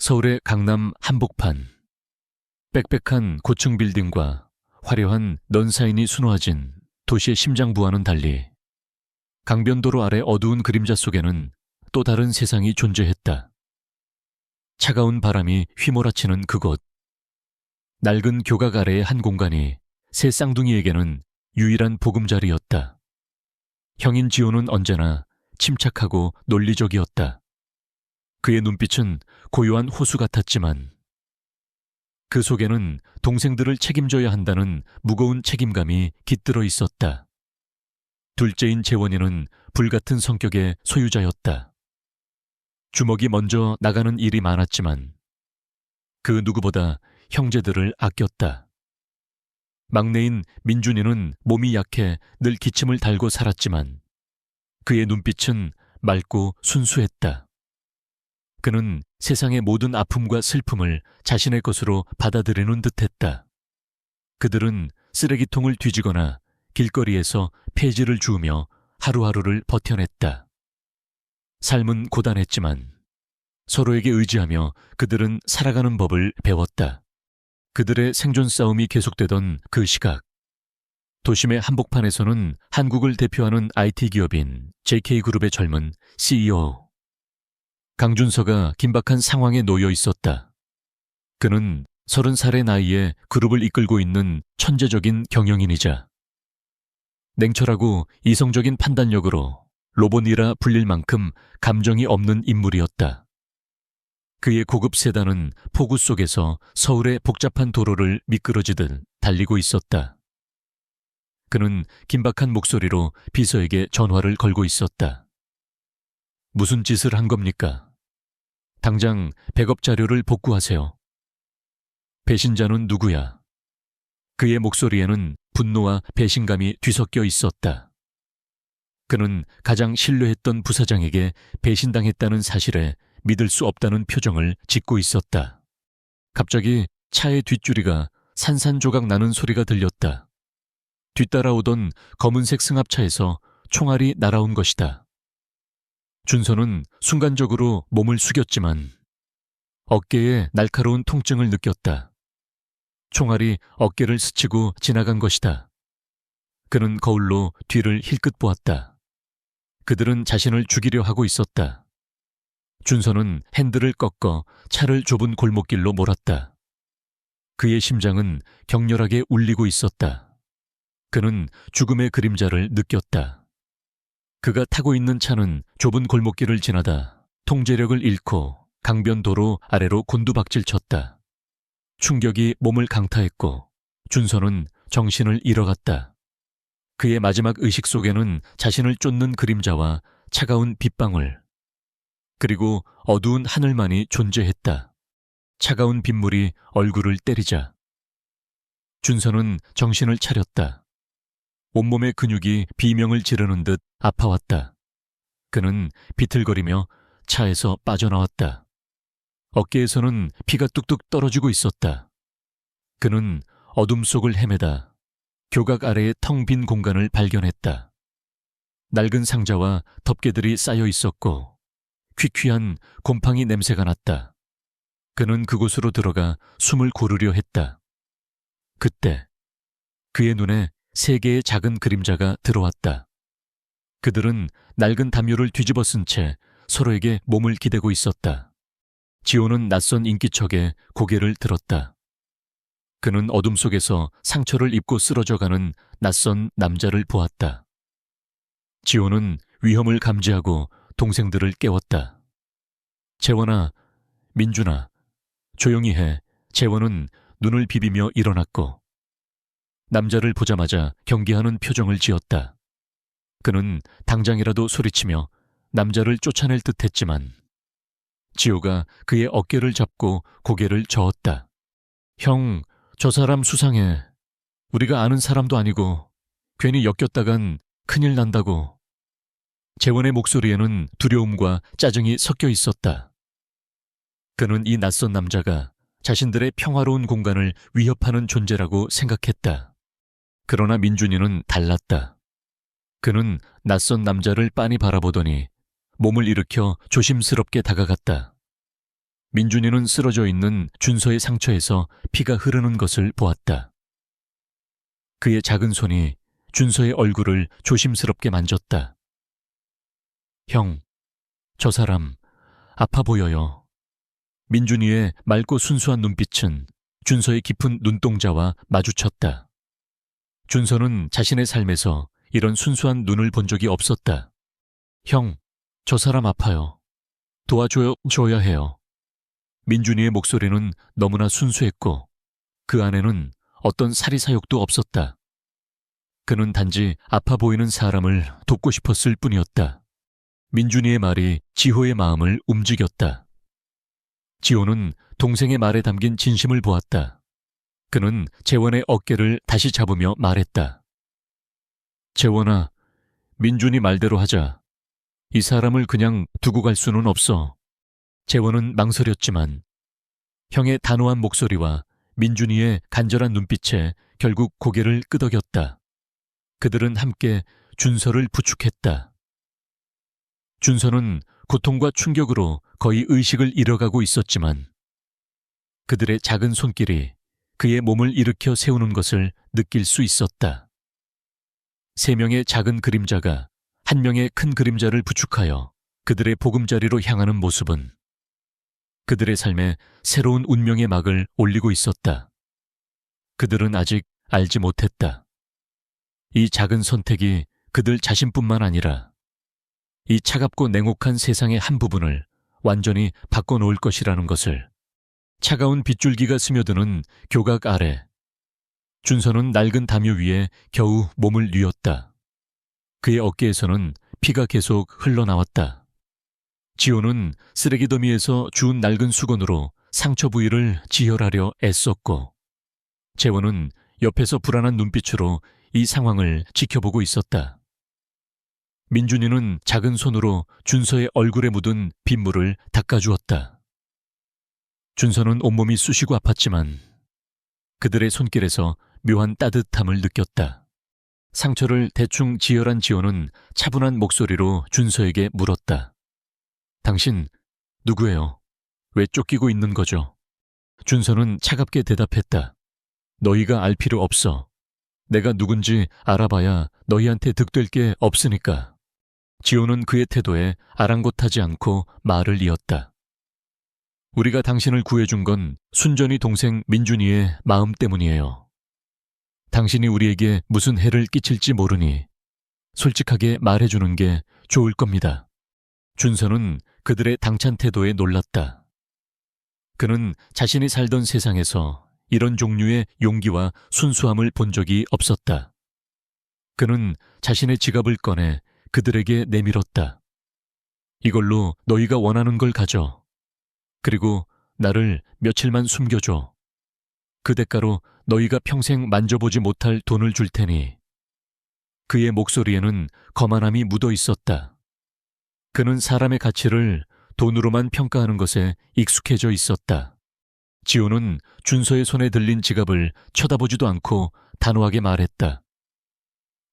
서울의 강남 한복판. 빽빽한 고층 빌딩과 화려한 넌사인이 수놓아진 도시의 심장부와는 달리 강변도로 아래 어두운 그림자 속에는 또 다른 세상이 존재했다. 차가운 바람이 휘몰아치는 그곳. 낡은 교각 아래의 한 공간이 새 쌍둥이에게는 유일한 보금자리였다. 형인 지호는 언제나 침착하고 논리적이었다. 그의 눈빛은 고요한 호수 같았지만 그 속에는 동생들을 책임져야 한다는 무거운 책임감이 깃들어 있었다. 둘째인 재원이는 불같은 성격의 소유자였다. 주먹이 먼저 나가는 일이 많았지만 그 누구보다 형제들을 아꼈다. 막내인 민준이는 몸이 약해 늘 기침을 달고 살았지만 그의 눈빛은 맑고 순수했다. 그는 세상의 모든 아픔과 슬픔을 자신의 것으로 받아들이는 듯했다. 그들은 쓰레기통을 뒤지거나 길거리에서 폐지를 주우며 하루하루를 버텨냈다. 삶은 고단했지만 서로에게 의지하며 그들은 살아가는 법을 배웠다. 그들의 생존 싸움이 계속되던 그 시각, 도심의 한복판에서는 한국을 대표하는 IT 기업인 JK그룹의 젊은 CEO 강준서가 긴박한 상황에 놓여 있었다. 그는 30살의 나이에 그룹을 이끌고 있는 천재적인 경영인이자 냉철하고 이성적인 판단력으로 로봇이라 불릴 만큼 감정이 없는 인물이었다. 그의 고급 세단은 폭우 속에서 서울의 복잡한 도로를 미끄러지듯 달리고 있었다. 그는 긴박한 목소리로 비서에게 전화를 걸고 있었다. 무슨 짓을 한 겁니까? 당장 백업 자료를 복구하세요. 배신자는 누구야? 그의 목소리에는 분노와 배신감이 뒤섞여 있었다. 그는 가장 신뢰했던 부사장에게 배신당했다는 사실에 믿을 수 없다는 표정을 짓고 있었다. 갑자기 차의 뒷줄이가 산산조각 나는 소리가 들렸다. 뒤따라오던 검은색 승합차에서 총알이 날아온 것이다. 준서는 순간적으로 몸을 숙였지만 어깨에 날카로운 통증을 느꼈다. 총알이 어깨를 스치고 지나간 것이다. 그는 거울로 뒤를 힐끗 보았다. 그들은 자신을 죽이려 하고 있었다. 준서는 핸들을 꺾어 차를 좁은 골목길로 몰았다. 그의 심장은 격렬하게 울리고 있었다. 그는 죽음의 그림자를 느꼈다. 그가 타고 있는 차는 좁은 골목길을 지나다 통제력을 잃고 강변도로 아래로 곤두박질 쳤다. 충격이 몸을 강타했고 준서는 정신을 잃어갔다. 그의 마지막 의식 속에는 자신을 쫓는 그림자와 차가운 빗방울, 그리고 어두운 하늘만이 존재했다. 차가운 빗물이 얼굴을 때리자 준서는 정신을 차렸다. 온몸의 근육이 비명을 지르는 듯 아파왔다. 그는 비틀거리며 차에서 빠져나왔다. 어깨에서는 피가 뚝뚝 떨어지고 있었다. 그는 어둠 속을 헤매다 교각 아래의 텅 빈 공간을 발견했다. 낡은 상자와 덮개들이 쌓여 있었고 퀴퀴한 곰팡이 냄새가 났다. 그는 그곳으로 들어가 숨을 고르려 했다. 그때 그의 눈에 3개의 작은 그림자가 들어왔다. 그들은 낡은 담요를 뒤집어 쓴 채 서로에게 몸을 기대고 있었다. 지호는 낯선 인기척에 고개를 들었다. 그는 어둠 속에서 상처를 입고 쓰러져가는 낯선 남자를 보았다. 지호는 위험을 감지하고 동생들을 깨웠다. 재원아, 민준아, 조용히 해. 재원은 눈을 비비며 일어났고 남자를 보자마자 경계하는 표정을 지었다. 그는 당장이라도 소리치며 남자를 쫓아낼 듯했지만 지호가 그의 어깨를 잡고 고개를 저었다. 형, 저 사람 수상해. 우리가 아는 사람도 아니고 괜히 엮였다간 큰일 난다고. 재원의 목소리에는 두려움과 짜증이 섞여 있었다. 그는 이 낯선 남자가 자신들의 평화로운 공간을 위협하는 존재라고 생각했다. 그러나 민준이는 달랐다. 그는 낯선 남자를 빤히 바라보더니 몸을 일으켜 조심스럽게 다가갔다. 민준이는 쓰러져 있는 준서의 상처에서 피가 흐르는 것을 보았다. 그의 작은 손이 준서의 얼굴을 조심스럽게 만졌다. 형, 저 사람 아파 보여요. 민준이의 맑고 순수한 눈빛은 준서의 깊은 눈동자와 마주쳤다. 준서는 자신의 삶에서 이런 순수한 눈을 본 적이 없었다. 형, 저 사람 아파요. 도와줘야 해요. 민준이의 목소리는 너무나 순수했고 그 안에는 어떤 사리사욕도 없었다. 그는 단지 아파 보이는 사람을 돕고 싶었을 뿐이었다. 민준이의 말이 지호의 마음을 움직였다. 지호는 동생의 말에 담긴 진심을 보았다. 그는 재원의 어깨를 다시 잡으며 말했다. 재원아, 민준이 말대로 하자. 이 사람을 그냥 두고 갈 수는 없어. 재원은 망설였지만 형의 단호한 목소리와 민준이의 간절한 눈빛에 결국 고개를 끄덕였다. 그들은 함께 준서를 부축했다. 준서는 고통과 충격으로 거의 의식을 잃어가고 있었지만 그들의 작은 손길이 그의 몸을 일으켜 세우는 것을 느낄 수 있었다. 세 명의 작은 그림자가 한 명의 큰 그림자를 부축하여 그들의 보금자리로 향하는 모습은 그들의 삶에 새로운 운명의 막을 올리고 있었다. 그들은 아직 알지 못했다. 이 작은 선택이 그들 자신뿐만 아니라 이 차갑고 냉혹한 세상의 한 부분을 완전히 바꿔놓을 것이라는 것을. 차가운 빗줄기가 스며드는 교각 아래 준서는 낡은 담요 위에 겨우 몸을 뉘었다. 그의 어깨에서는 피가 계속 흘러나왔다. 지호는 쓰레기 더미에서 주운 낡은 수건으로 상처 부위를 지혈하려 애썼고 재원은 옆에서 불안한 눈빛으로 이 상황을 지켜보고 있었다. 민준이는 작은 손으로 준서의 얼굴에 묻은 빗물을 닦아주었다. 준서는 온몸이 쑤시고 아팠지만 그들의 손길에서 묘한 따뜻함을 느꼈다. 상처를 대충 지혈한 지호는 차분한 목소리로 준서에게 물었다. 당신 누구예요? 왜 쫓기고 있는 거죠? 준서는 차갑게 대답했다. 너희가 알 필요 없어. 내가 누군지 알아봐야 너희한테 득될 게 없으니까. 지호는 그의 태도에 아랑곳하지 않고 말을 이었다. 우리가 당신을 구해준 건 순전히 동생 민준이의 마음 때문이에요. 당신이 우리에게 무슨 해를 끼칠지 모르니 솔직하게 말해주는 게 좋을 겁니다. 준서는 그들의 당찬 태도에 놀랐다. 그는 자신이 살던 세상에서 이런 종류의 용기와 순수함을 본 적이 없었다. 그는 자신의 지갑을 꺼내 그들에게 내밀었다. 이걸로 너희가 원하는 걸 가져. 그리고 나를 며칠만 숨겨줘. 그 대가로 너희가 평생 만져보지 못할 돈을 줄 테니. 그의 목소리에는 거만함이 묻어 있었다. 그는 사람의 가치를 돈으로만 평가하는 것에 익숙해져 있었다. 지호는 준서의 손에 들린 지갑을 쳐다보지도 않고 단호하게 말했다.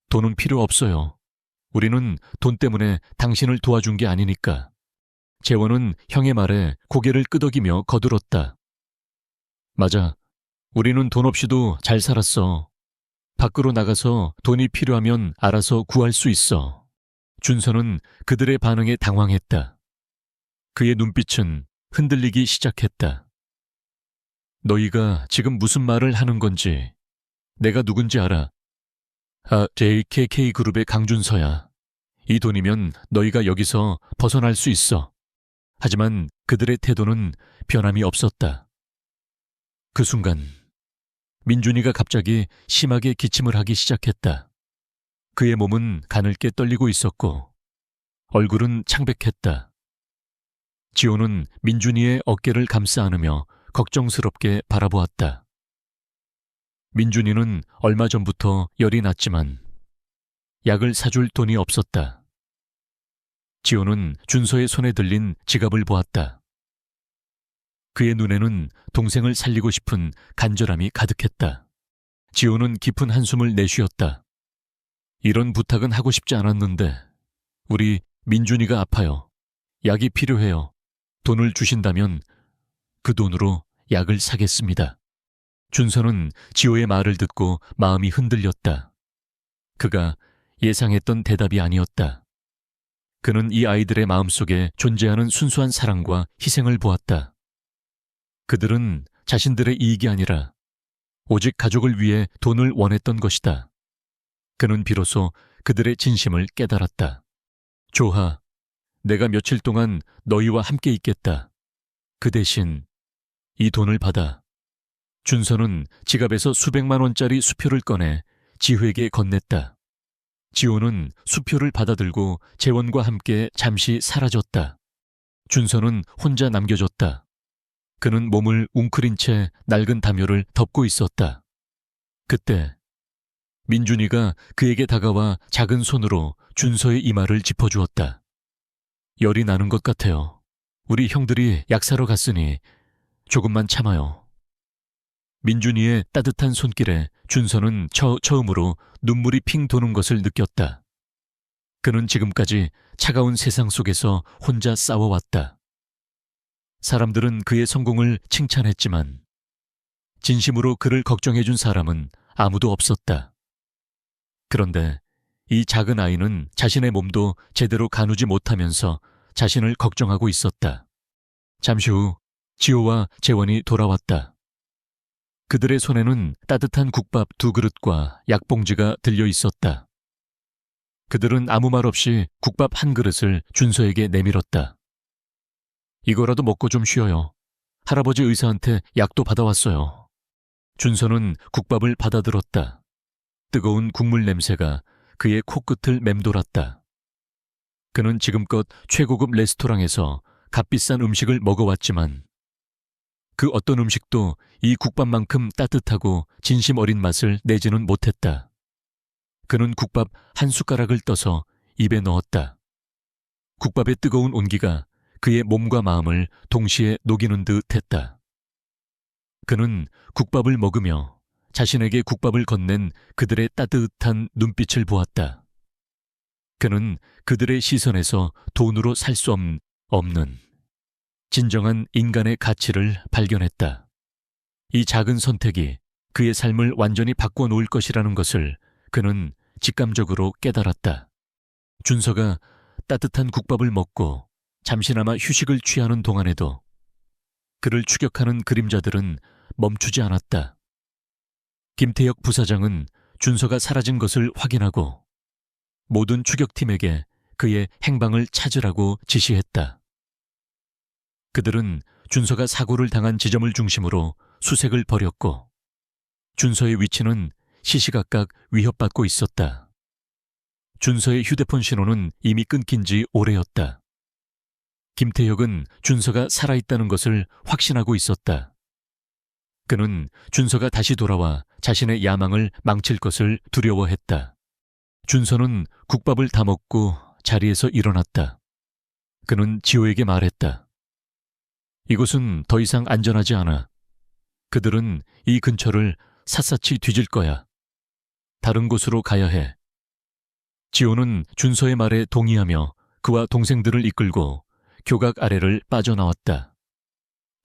돈은 필요 없어요. 우리는 돈 때문에 당신을 도와준 게 아니니까. 재원은 형의 말에 고개를 끄덕이며 거들었다. 맞아. 우리는 돈 없이도 잘 살았어. 밖으로 나가서 돈이 필요하면 알아서 구할 수 있어. 준서는 그들의 반응에 당황했다. 그의 눈빛은 흔들리기 시작했다. 너희가 지금 무슨 말을 하는 건지 내가 누군지 알아. JKK 그룹의 강준서야. 이 돈이면 너희가 여기서 벗어날 수 있어. 하지만 그들의 태도는 변함이 없었다. 그 순간 민준이가 갑자기 심하게 기침을 하기 시작했다. 그의 몸은 가늘게 떨리고 있었고 얼굴은 창백했다. 지호는 민준이의 어깨를 감싸 안으며 걱정스럽게 바라보았다. 민준이는 얼마 전부터 열이 났지만 약을 사줄 돈이 없었다. 지호는 준서의 손에 들린 지갑을 보았다. 그의 눈에는 동생을 살리고 싶은 간절함이 가득했다. 지호는 깊은 한숨을 내쉬었다. 이런 부탁은 하고 싶지 않았는데 우리 민준이가 아파요. 약이 필요해요. 돈을 주신다면 그 돈으로 약을 사겠습니다. 준서는 지호의 말을 듣고 마음이 흔들렸다. 그가 예상했던 대답이 아니었다. 그는 이 아이들의 마음속에 존재하는 순수한 사랑과 희생을 보았다. 그들은 자신들의 이익이 아니라 오직 가족을 위해 돈을 원했던 것이다. 그는 비로소 그들의 진심을 깨달았다. 조하, 내가 며칠 동안 너희와 함께 있겠다. 그 대신 이 돈을 받아. 준서는 지갑에서 수백만 원짜리 수표를 꺼내 지호에게 건넸다. 지호는 수표를 받아들고 재원과 함께 잠시 사라졌다. 준서는 혼자 남겨졌다. 그는 몸을 웅크린 채 낡은 담요를 덮고 있었다. 그때 민준이가 그에게 다가와 작은 손으로 준서의 이마를 짚어주었다. 열이 나는 것 같아요. 우리 형들이 약 사러 갔으니 조금만 참아요. 민준이의 따뜻한 손길에 준서는 처음으로 눈물이 핑 도는 것을 느꼈다. 그는 지금까지 차가운 세상 속에서 혼자 싸워왔다. 사람들은 그의 성공을 칭찬했지만 진심으로 그를 걱정해준 사람은 아무도 없었다. 그런데 이 작은 아이는 자신의 몸도 제대로 가누지 못하면서 자신을 걱정하고 있었다. 잠시 후 지호와 재원이 돌아왔다. 그들의 손에는 따뜻한 국밥 2그릇과 약봉지가 들려 있었다. 그들은 아무 말 없이 국밥 1그릇을 준서에게 내밀었다. 이거라도 먹고 좀 쉬어요. 할아버지 의사한테 약도 받아왔어요. 준서는 국밥을 받아들었다. 뜨거운 국물 냄새가 그의 코끝을 맴돌았다. 그는 지금껏 최고급 레스토랑에서 값비싼 음식을 먹어왔지만 그 어떤 음식도 이 국밥만큼 따뜻하고 진심 어린 맛을 내지는 못했다. 그는 국밥 1숟가락을 떠서 입에 넣었다. 국밥의 뜨거운 온기가 그의 몸과 마음을 동시에 녹이는 듯 했다. 그는 국밥을 먹으며 자신에게 국밥을 건넨 그들의 따뜻한 눈빛을 보았다. 그는 그들의 시선에서 돈으로 살 수 없는 진정한 인간의 가치를 발견했다. 이 작은 선택이 그의 삶을 완전히 바꿔놓을 것이라는 것을 그는 직감적으로 깨달았다. 준서가 따뜻한 국밥을 먹고 잠시나마 휴식을 취하는 동안에도 그를 추격하는 그림자들은 멈추지 않았다. 김태혁 부사장은 준서가 사라진 것을 확인하고 모든 추격팀에게 그의 행방을 찾으라고 지시했다. 그들은 준서가 사고를 당한 지점을 중심으로 수색을 벌였고 준서의 위치는 시시각각 위협받고 있었다. 준서의 휴대폰 신호는 이미 끊긴 지 오래였다. 김태혁은 준서가 살아있다는 것을 확신하고 있었다. 그는 준서가 다시 돌아와 자신의 야망을 망칠 것을 두려워했다. 준서는 국밥을 다 먹고 자리에서 일어났다. 그는 지호에게 말했다. 이곳은 더 이상 안전하지 않아. 그들은 이 근처를 샅샅이 뒤질 거야. 다른 곳으로 가야 해. 지호는 준서의 말에 동의하며 그와 동생들을 이끌고 교각 아래를 빠져나왔다.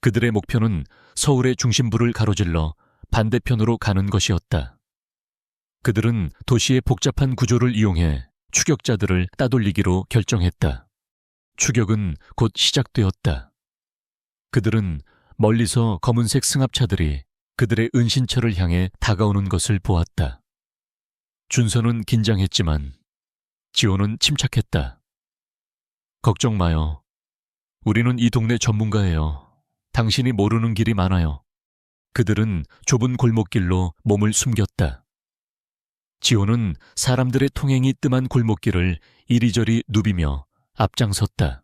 그들의 목표는 서울의 중심부를 가로질러 반대편으로 가는 것이었다. 그들은 도시의 복잡한 구조를 이용해 추격자들을 따돌리기로 결정했다. 추격은 곧 시작되었다. 그들은 멀리서 검은색 승합차들이 그들의 은신처를 향해 다가오는 것을 보았다. 준서는 긴장했지만 지호는 침착했다. 걱정 마요. 우리는 이 동네 전문가예요. 당신이 모르는 길이 많아요. 그들은 좁은 골목길로 몸을 숨겼다. 지호는 사람들의 통행이 뜸한 골목길을 이리저리 누비며 앞장섰다.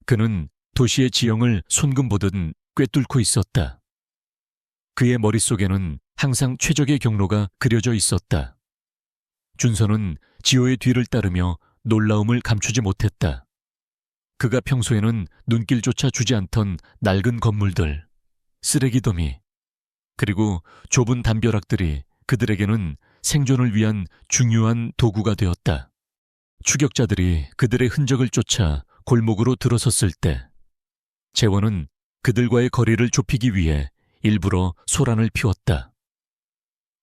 그는 도시의 지형을 손금 보듯 꿰뚫고 있었다. 그의 머릿속에는 항상 최적의 경로가 그려져 있었다. 준서는 지호의 뒤를 따르며 놀라움을 감추지 못했다. 그가 평소에는 눈길조차 주지 않던 낡은 건물들, 쓰레기 더미, 그리고 좁은 담벼락들이 그들에게는 생존을 위한 중요한 도구가 되었다. 추격자들이 그들의 흔적을 쫓아 골목으로 들어섰을 때 재원은 그들과의 거리를 좁히기 위해 일부러 소란을 피웠다.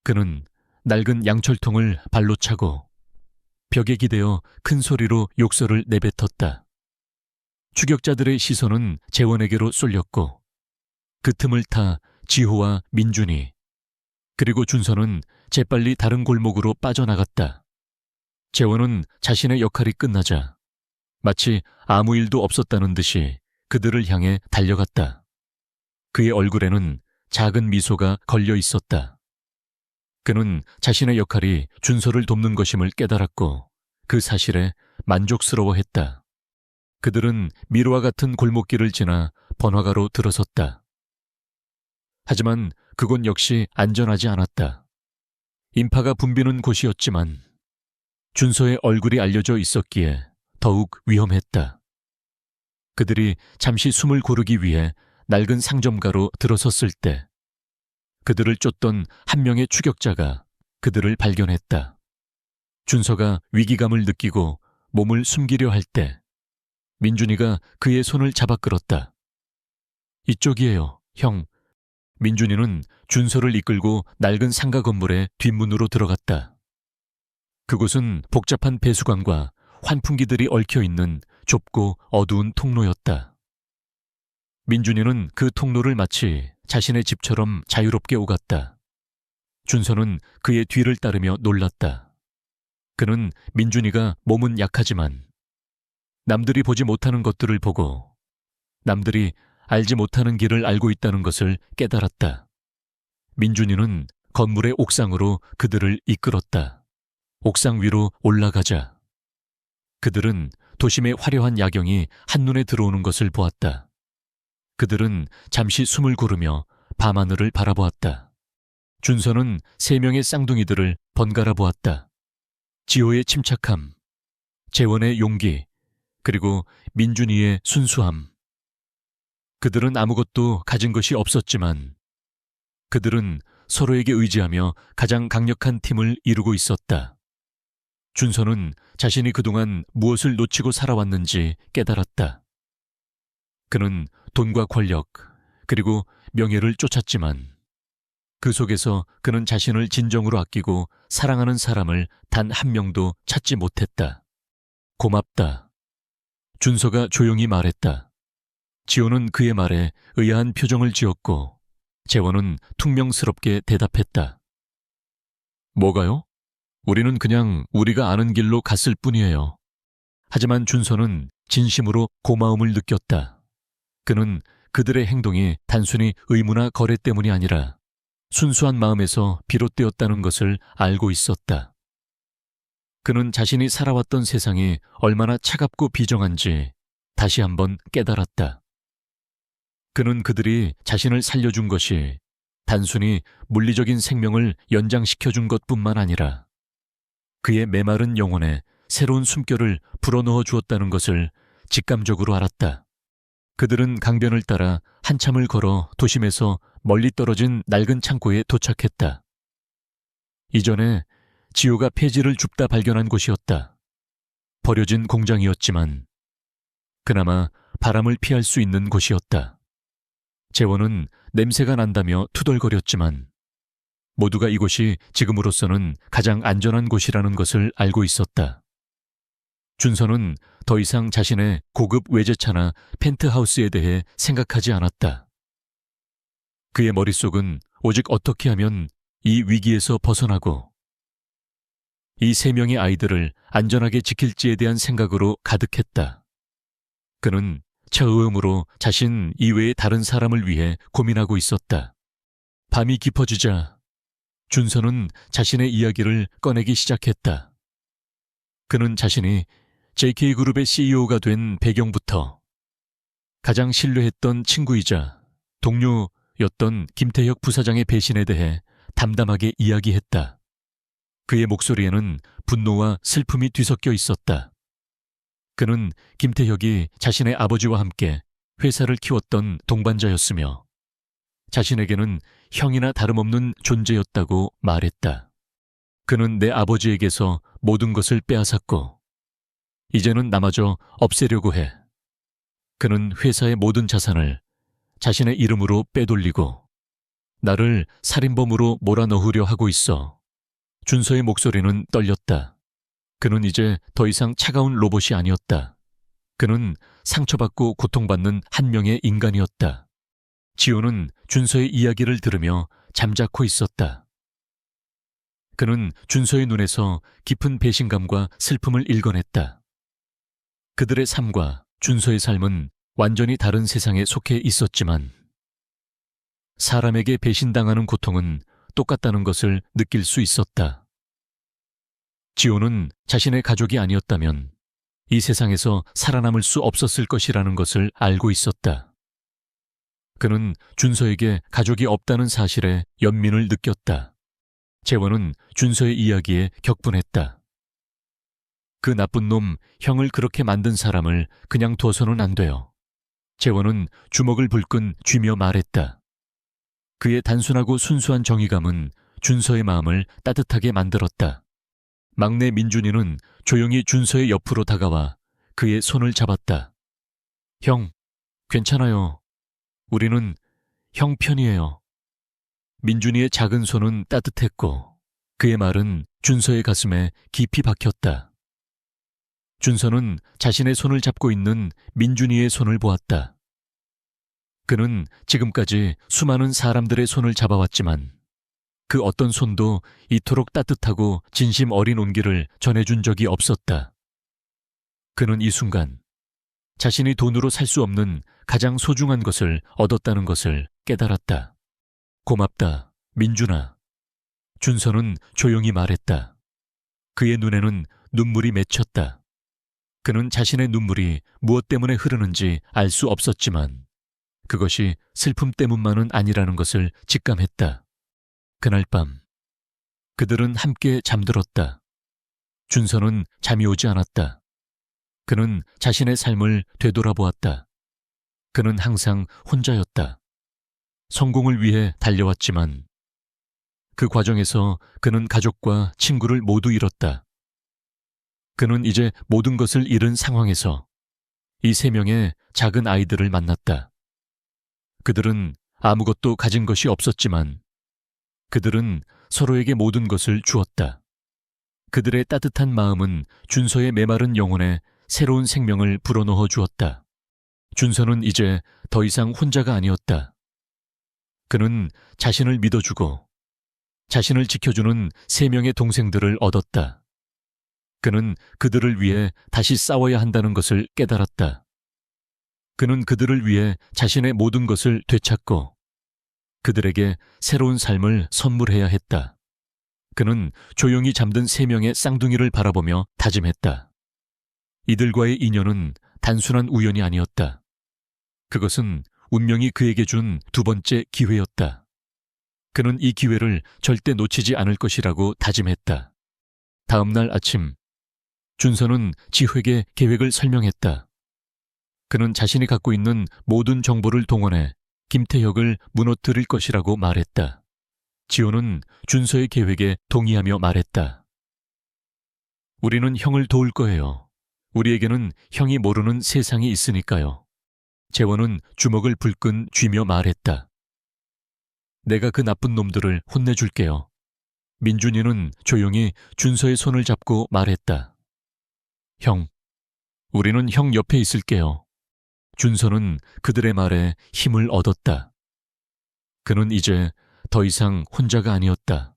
그는 낡은 양철통을 발로 차고 벽에 기대어 큰 소리로 욕설을 내뱉었다. 추격자들의 시선은 재원에게로 쏠렸고 그 틈을 타 지호와 민준이 그리고 준서는 재빨리 다른 골목으로 빠져나갔다. 재원은 자신의 역할이 끝나자 마치 아무 일도 없었다는 듯이 그들을 향해 달려갔다. 그의 얼굴에는 작은 미소가 걸려 있었다. 그는 자신의 역할이 준서를 돕는 것임을 깨달았고 그 사실에 만족스러워했다. 그들은 미로와 같은 골목길을 지나 번화가로 들어섰다. 하지만 그곳 역시 안전하지 않았다. 인파가 붐비는 곳이었지만 준서의 얼굴이 알려져 있었기에 더욱 위험했다. 그들이 잠시 숨을 고르기 위해 낡은 상점가로 들어섰을 때 그들을 쫓던 한 명의 추격자가 그들을 발견했다. 준서가 위기감을 느끼고 몸을 숨기려 할 때 민준이가 그의 손을 잡아 끌었다. 이쪽이에요, 형. 민준이는 준서를 이끌고 낡은 상가 건물의 뒷문으로 들어갔다. 그곳은 복잡한 배수관과 환풍기들이 얽혀있는 좁고 어두운 통로였다. 민준이는 그 통로를 마치 자신의 집처럼 자유롭게 오갔다. 준서는 그의 뒤를 따르며 놀랐다. 그는 민준이가 몸은 약하지만 남들이 보지 못하는 것들을 보고 남들이 알지 못하는 길을 알고 있다는 것을 깨달았다. 민준이는 건물의 옥상으로 그들을 이끌었다. 옥상 위로 올라가자 그들은 도심의 화려한 야경이 한눈에 들어오는 것을 보았다. 그들은 잠시 숨을 고르며 밤하늘을 바라보았다. 준서는 3명의 쌍둥이들을 번갈아 보았다. 지호의 침착함, 재원의 용기, 그리고 민준이의 순수함. 그들은 아무것도 가진 것이 없었지만 그들은 서로에게 의지하며 가장 강력한 팀을 이루고 있었다. 준서는 자신이 그동안 무엇을 놓치고 살아왔는지 깨달았다. 그는 돈과 권력, 그리고 명예를 쫓았지만 그 속에서 그는 자신을 진정으로 아끼고 사랑하는 사람을 단 한 명도 찾지 못했다. 고맙다. 준서가 조용히 말했다. 지호는 그의 말에 의아한 표정을 지었고 재원은 퉁명스럽게 대답했다. 뭐가요? 우리는 그냥 우리가 아는 길로 갔을 뿐이에요. 하지만 준서는 진심으로 고마움을 느꼈다. 그는 그들의 행동이 단순히 의무나 거래 때문이 아니라 순수한 마음에서 비롯되었다는 것을 알고 있었다. 그는 자신이 살아왔던 세상이 얼마나 차갑고 비정한지 다시 한번 깨달았다. 그는 그들이 자신을 살려준 것이 단순히 물리적인 생명을 연장시켜준 것뿐만 아니라 그의 메마른 영혼에 새로운 숨결을 불어넣어 주었다는 것을 직감적으로 알았다. 그들은 강변을 따라 한참을 걸어 도심에서 멀리 떨어진 낡은 창고에 도착했다. 이전에 지호가 폐지를 줍다 발견한 곳이었다. 버려진 공장이었지만 그나마 바람을 피할 수 있는 곳이었다. 재원은 냄새가 난다며 투덜거렸지만 모두가 이곳이 지금으로서는 가장 안전한 곳이라는 것을 알고 있었다. 준서는 더 이상 자신의 고급 외제차나 펜트하우스에 대해 생각하지 않았다. 그의 머릿속은 오직 어떻게 하면 이 위기에서 벗어나고 이 3명의 아이들을 안전하게 지킬지에 대한 생각으로 가득했다. 그는 처음으로 자신 이외의 다른 사람을 위해 고민하고 있었다. 밤이 깊어지자 준서는 자신의 이야기를 꺼내기 시작했다. 그는 자신이 JK그룹의 CEO가 된 배경부터 가장 신뢰했던 친구이자 동료였던 김태혁 부사장의 배신에 대해 담담하게 이야기했다. 그의 목소리에는 분노와 슬픔이 뒤섞여 있었다. 그는 김태혁이 자신의 아버지와 함께 회사를 키웠던 동반자였으며 자신에게는 형이나 다름없는 존재였다고 말했다. 그는 내 아버지에게서 모든 것을 빼앗았고 이제는 나마저 없애려고 해. 그는 회사의 모든 자산을 자신의 이름으로 빼돌리고 나를 살인범으로 몰아넣으려 하고 있어. 준서의 목소리는 떨렸다. 그는 이제 더 이상 차가운 로봇이 아니었다. 그는 상처받고 고통받는 한 명의 인간이었다. 지호는 준서의 이야기를 들으며 잠자코 있었다. 그는 준서의 눈에서 깊은 배신감과 슬픔을 읽어냈다. 그들의 삶과 준서의 삶은 완전히 다른 세상에 속해 있었지만 사람에게 배신당하는 고통은 똑같다는 것을 느낄 수 있었다. 지호는 자신의 가족이 아니었다면 이 세상에서 살아남을 수 없었을 것이라는 것을 알고 있었다. 그는 준서에게 가족이 없다는 사실에 연민을 느꼈다. 재원은 준서의 이야기에 격분했다. 그 나쁜 놈 형을 그렇게 만든 사람을 그냥 둬서는 안 돼요. 재원은 주먹을 불끈 쥐며 말했다. 그의 단순하고 순수한 정의감은 준서의 마음을 따뜻하게 만들었다. 막내 민준이는 조용히 준서의 옆으로 다가와 그의 손을 잡았다. 형, 괜찮아요. 우리는 형 편이에요. 민준이의 작은 손은 따뜻했고 그의 말은 준서의 가슴에 깊이 박혔다. 준서는 자신의 손을 잡고 있는 민준이의 손을 보았다. 그는 지금까지 수많은 사람들의 손을 잡아왔지만 그 어떤 손도 이토록 따뜻하고 진심 어린 온기를 전해준 적이 없었다. 그는 이 순간 자신이 돈으로 살 수 없는 가장 소중한 것을 얻었다는 것을 깨달았다. 고맙다, 민준아. 준서는 조용히 말했다. 그의 눈에는 눈물이 맺혔다. 그는 자신의 눈물이 무엇 때문에 흐르는지 알 수 없었지만 그것이 슬픔 때문만은 아니라는 것을 직감했다. 그날 밤 그들은 함께 잠들었다. 준서는 잠이 오지 않았다. 그는 자신의 삶을 되돌아보았다. 그는 항상 혼자였다. 성공을 위해 달려왔지만 그 과정에서 그는 가족과 친구를 모두 잃었다. 그는 이제 모든 것을 잃은 상황에서 이 세 명의 작은 아이들을 만났다. 그들은 아무것도 가진 것이 없었지만 그들은 서로에게 모든 것을 주었다. 그들의 따뜻한 마음은 준서의 메마른 영혼에 새로운 생명을 불어넣어 주었다. 준서는 이제 더 이상 혼자가 아니었다. 그는 자신을 믿어주고 자신을 지켜주는 세 명의 동생들을 얻었다. 그는 그들을 위해 다시 싸워야 한다는 것을 깨달았다. 그는 그들을 위해 자신의 모든 것을 되찾고 그들에게 새로운 삶을 선물해야 했다. 그는 조용히 잠든 세 명의 쌍둥이를 바라보며 다짐했다. 이들과의 인연은 단순한 우연이 아니었다. 그것은 운명이 그에게 준 두 번째 기회였다. 그는 이 기회를 절대 놓치지 않을 것이라고 다짐했다. 다음 날 아침, 준서는 지회에게 계획을 설명했다. 그는 자신이 갖고 있는 모든 정보를 동원해 김태혁을 무너뜨릴 것이라고 말했다. 지호는 준서의 계획에 동의하며 말했다. 우리는 형을 도울 거예요. 우리에게는 형이 모르는 세상이 있으니까요. 재원은 주먹을 불끈 쥐며 말했다. 내가 그 나쁜 놈들을 혼내줄게요. 민준이는 조용히 준서의 손을 잡고 말했다. 형, 우리는 형 옆에 있을게요. 준서는 그들의 말에 힘을 얻었다. 그는 이제 더 이상 혼자가 아니었다.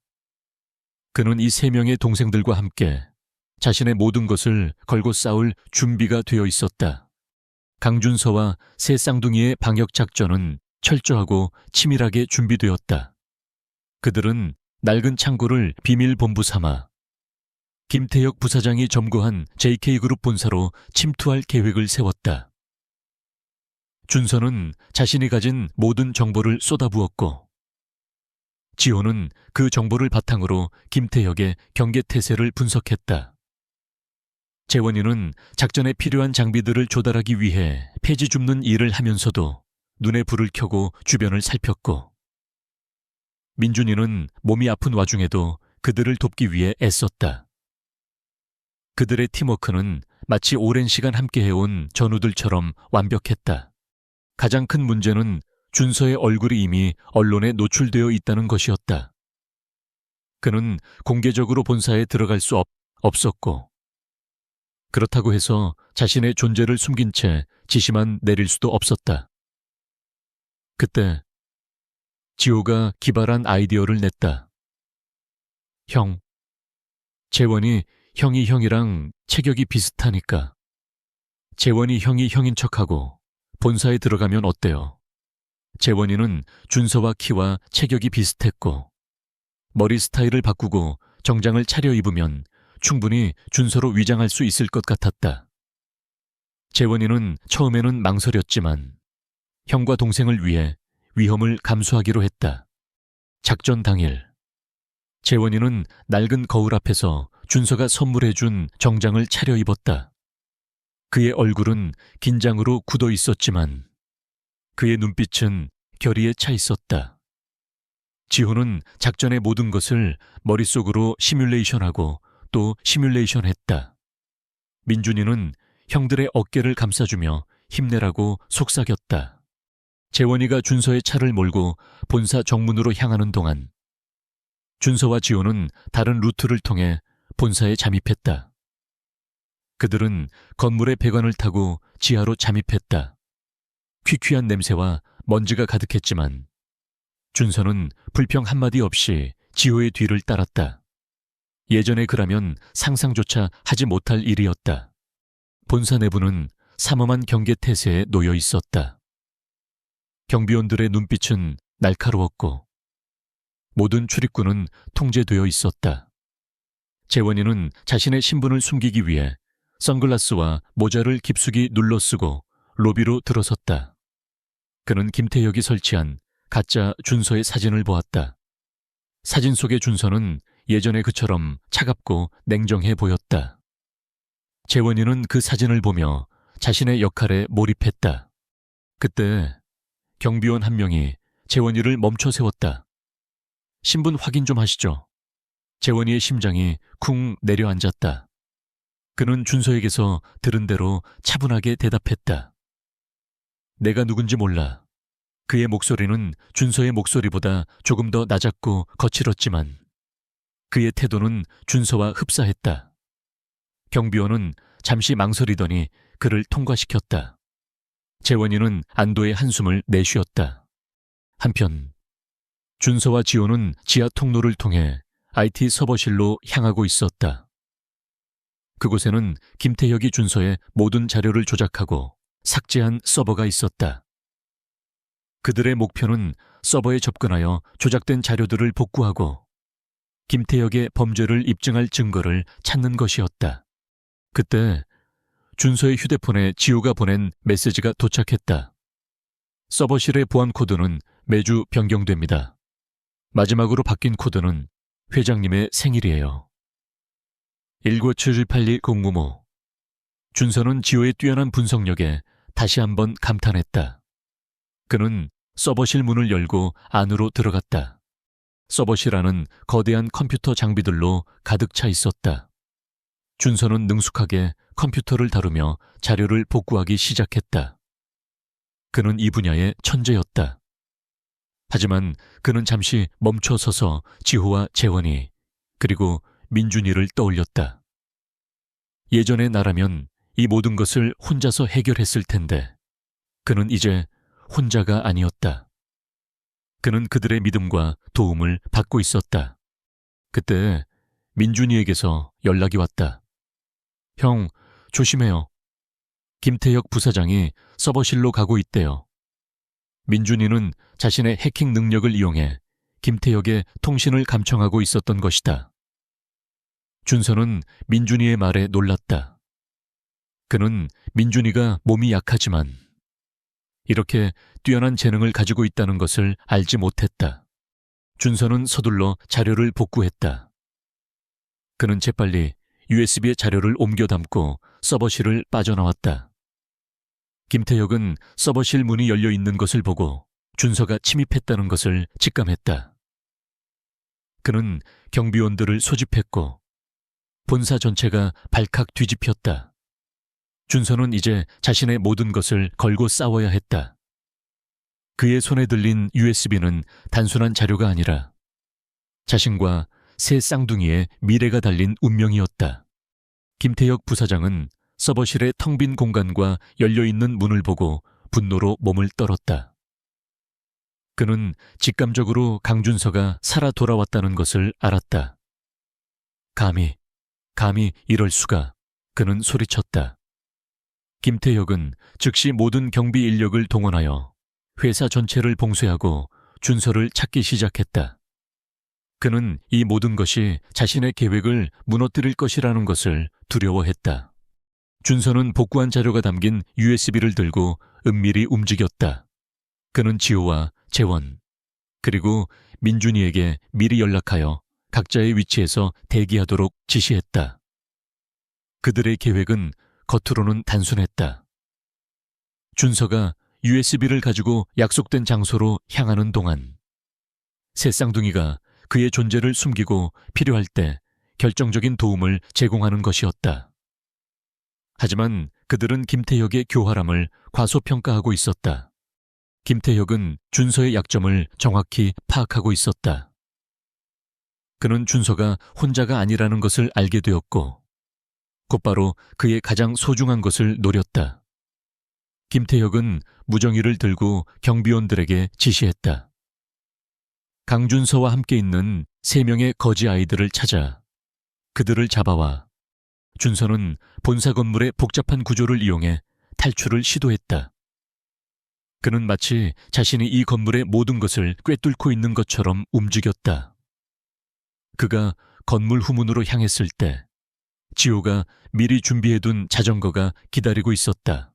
그는 이 세 명의 동생들과 함께 자신의 모든 것을 걸고 싸울 준비가 되어 있었다. 강준서와 새 쌍둥이의 방역 작전은 철저하고 치밀하게 준비되었다. 그들은 낡은 창고를 비밀 본부 삼아 김태혁 부사장이 점거한 JK그룹 본사로 침투할 계획을 세웠다. 준서는 자신이 가진 모든 정보를 쏟아부었고 지호는 그 정보를 바탕으로 김태혁의 경계태세를 분석했다. 재원이는 작전에 필요한 장비들을 조달하기 위해 폐지 줍는 일을 하면서도 눈에 불을 켜고 주변을 살폈고 민준이는 몸이 아픈 와중에도 그들을 돕기 위해 애썼다. 그들의 팀워크는 마치 오랜 시간 함께 해온 전우들처럼 완벽했다. 가장 큰 문제는 준서의 얼굴이 이미 언론에 노출되어 있다는 것이었다. 그는 공개적으로 본사에 들어갈 수 없었고, 그렇다고 해서 자신의 존재를 숨긴 채 지시만 내릴 수도 없었다. 그때 지호가 기발한 아이디어를 냈다. 형, 재원이 형이 형이랑 체격이 비슷하니까 재원이 형이 형인 척하고 본사에 들어가면 어때요? 재원이는 준서와 키와 체격이 비슷했고 머리 스타일을 바꾸고 정장을 차려입으면 충분히 준서로 위장할 수 있을 것 같았다. 재원이는 처음에는 망설였지만 형과 동생을 위해 위험을 감수하기로 했다. 작전 당일 재원이는 낡은 거울 앞에서 준서가 선물해준 정장을 차려입었다. 그의 얼굴은 긴장으로 굳어 있었지만 그의 눈빛은 결의에 차 있었다. 지호는 작전의 모든 것을 머릿속으로 시뮬레이션하고 또 시뮬레이션했다. 민준이는 형들의 어깨를 감싸주며 힘내라고 속삭였다. 재원이가 준서의 차를 몰고 본사 정문으로 향하는 동안 준서와 지호는 다른 루트를 통해 본사에 잠입했다. 그들은 건물의 배관을 타고 지하로 잠입했다. 퀴퀴한 냄새와 먼지가 가득했지만 준서는 불평 한마디 없이 지호의 뒤를 따랐다. 예전에 그라면 상상조차 하지 못할 일이었다. 본사 내부는 삼엄한 경계 태세에 놓여 있었다. 경비원들의 눈빛은 날카로웠고 모든 출입구는 통제되어 있었다. 재원이는 자신의 신분을 숨기기 위해 선글라스와 모자를 깊숙이 눌러 쓰고 로비로 들어섰다. 그는 김태혁이 설치한 가짜 준서의 사진을 보았다. 사진 속의 준서는 예전의 그처럼 차갑고 냉정해 보였다. 재원이는 그 사진을 보며 자신의 역할에 몰입했다. 그때 경비원 한 명이 재원이를 멈춰 세웠다. 신분 확인 좀 하시죠. 재원이의 심장이 쿵 내려앉았다. 그는 준서에게서 들은 대로 차분하게 대답했다. 내가 누군지 몰라. 그의 목소리는 준서의 목소리보다 조금 더 낮았고 거칠었지만 그의 태도는 준서와 흡사했다. 경비원은 잠시 망설이더니 그를 통과시켰다. 재원이는 안도의 한숨을 내쉬었다. 한편 준서와 지호는 지하 통로를 통해 IT 서버실로 향하고 있었다. 그곳에는 김태혁이 준서의 모든 자료를 조작하고 삭제한 서버가 있었다. 그들의 목표는 서버에 접근하여 조작된 자료들을 복구하고 김태혁의 범죄를 입증할 증거를 찾는 것이었다. 그때 준서의 휴대폰에 지호가 보낸 메시지가 도착했다. 서버실의 보안 코드는 매주 변경됩니다. 마지막으로 바뀐 코드는 회장님의 생일이에요. 19782-055. 준서는 지호의 뛰어난 분석력에 다시 한번 감탄했다. 그는 서버실 문을 열고 안으로 들어갔다. 서버실 안은 거대한 컴퓨터 장비들로 가득 차 있었다. 준서는 능숙하게 컴퓨터를 다루며 자료를 복구하기 시작했다. 그는 이 분야의 천재였다. 하지만 그는 잠시 멈춰서서 지호와 재원이 그리고 민준이를 떠올렸다. 예전의 나라면 이 모든 것을 혼자서 해결했을 텐데 그는 이제 혼자가 아니었다. 그는 그들의 믿음과 도움을 받고 있었다. 그때 민준이에게서 연락이 왔다. 형, 조심해요. 김태혁 부사장이 서버실로 가고 있대요. 민준이는 자신의 해킹 능력을 이용해 김태혁의 통신을 감청하고 있었던 것이다. 준서는 민준이의 말에 놀랐다. 그는 민준이가 몸이 약하지만 이렇게 뛰어난 재능을 가지고 있다는 것을 알지 못했다. 준서는 서둘러 자료를 복구했다. 그는 재빨리 USB에 자료를 옮겨 담고 서버실을 빠져나왔다. 김태혁은 서버실 문이 열려 있는 것을 보고 준서가 침입했다는 것을 직감했다. 그는 경비원들을 소집했고 본사 전체가 발칵 뒤집혔다. 준서는 이제 자신의 모든 것을 걸고 싸워야 했다. 그의 손에 들린 USB는 단순한 자료가 아니라 자신과 새 쌍둥이의 미래가 달린 운명이었다. 김태혁 부사장은 서버실의 텅 빈 공간과 열려있는 문을 보고 분노로 몸을 떨었다. 그는 직감적으로 강준서가 살아 돌아왔다는 것을 알았다. 감히 이럴 수가, 그는 소리쳤다. 김태혁은 즉시 모든 경비 인력을 동원하여 회사 전체를 봉쇄하고 준서를 찾기 시작했다. 그는 이 모든 것이 자신의 계획을 무너뜨릴 것이라는 것을 두려워했다. 준서는 복구한 자료가 담긴 USB를 들고 은밀히 움직였다. 그는 지호와 재원, 그리고 민준이에게 미리 연락하여 각자의 위치에서 대기하도록 지시했다. 그들의 계획은 겉으로는 단순했다. 준서가 USB를 가지고 약속된 장소로 향하는 동안 새 쌍둥이가 그의 존재를 숨기고 필요할 때 결정적인 도움을 제공하는 것이었다. 하지만 그들은 김태혁의 교활함을 과소평가하고 있었다. 김태혁은 준서의 약점을 정확히 파악하고 있었다. 그는 준서가 혼자가 아니라는 것을 알게 되었고 곧바로 그의 가장 소중한 것을 노렸다. 김태혁은 무정이를 들고 경비원들에게 지시했다. 강준서와 함께 있는 3명의 거지 아이들을 찾아 그들을 잡아와. 준서는 본사 건물의 복잡한 구조를 이용해 탈출을 시도했다. 그는 마치 자신이 이 건물의 모든 것을 꿰뚫고 있는 것처럼 움직였다. 그가 건물 후문으로 향했을 때 지호가 미리 준비해둔 자전거가 기다리고 있었다.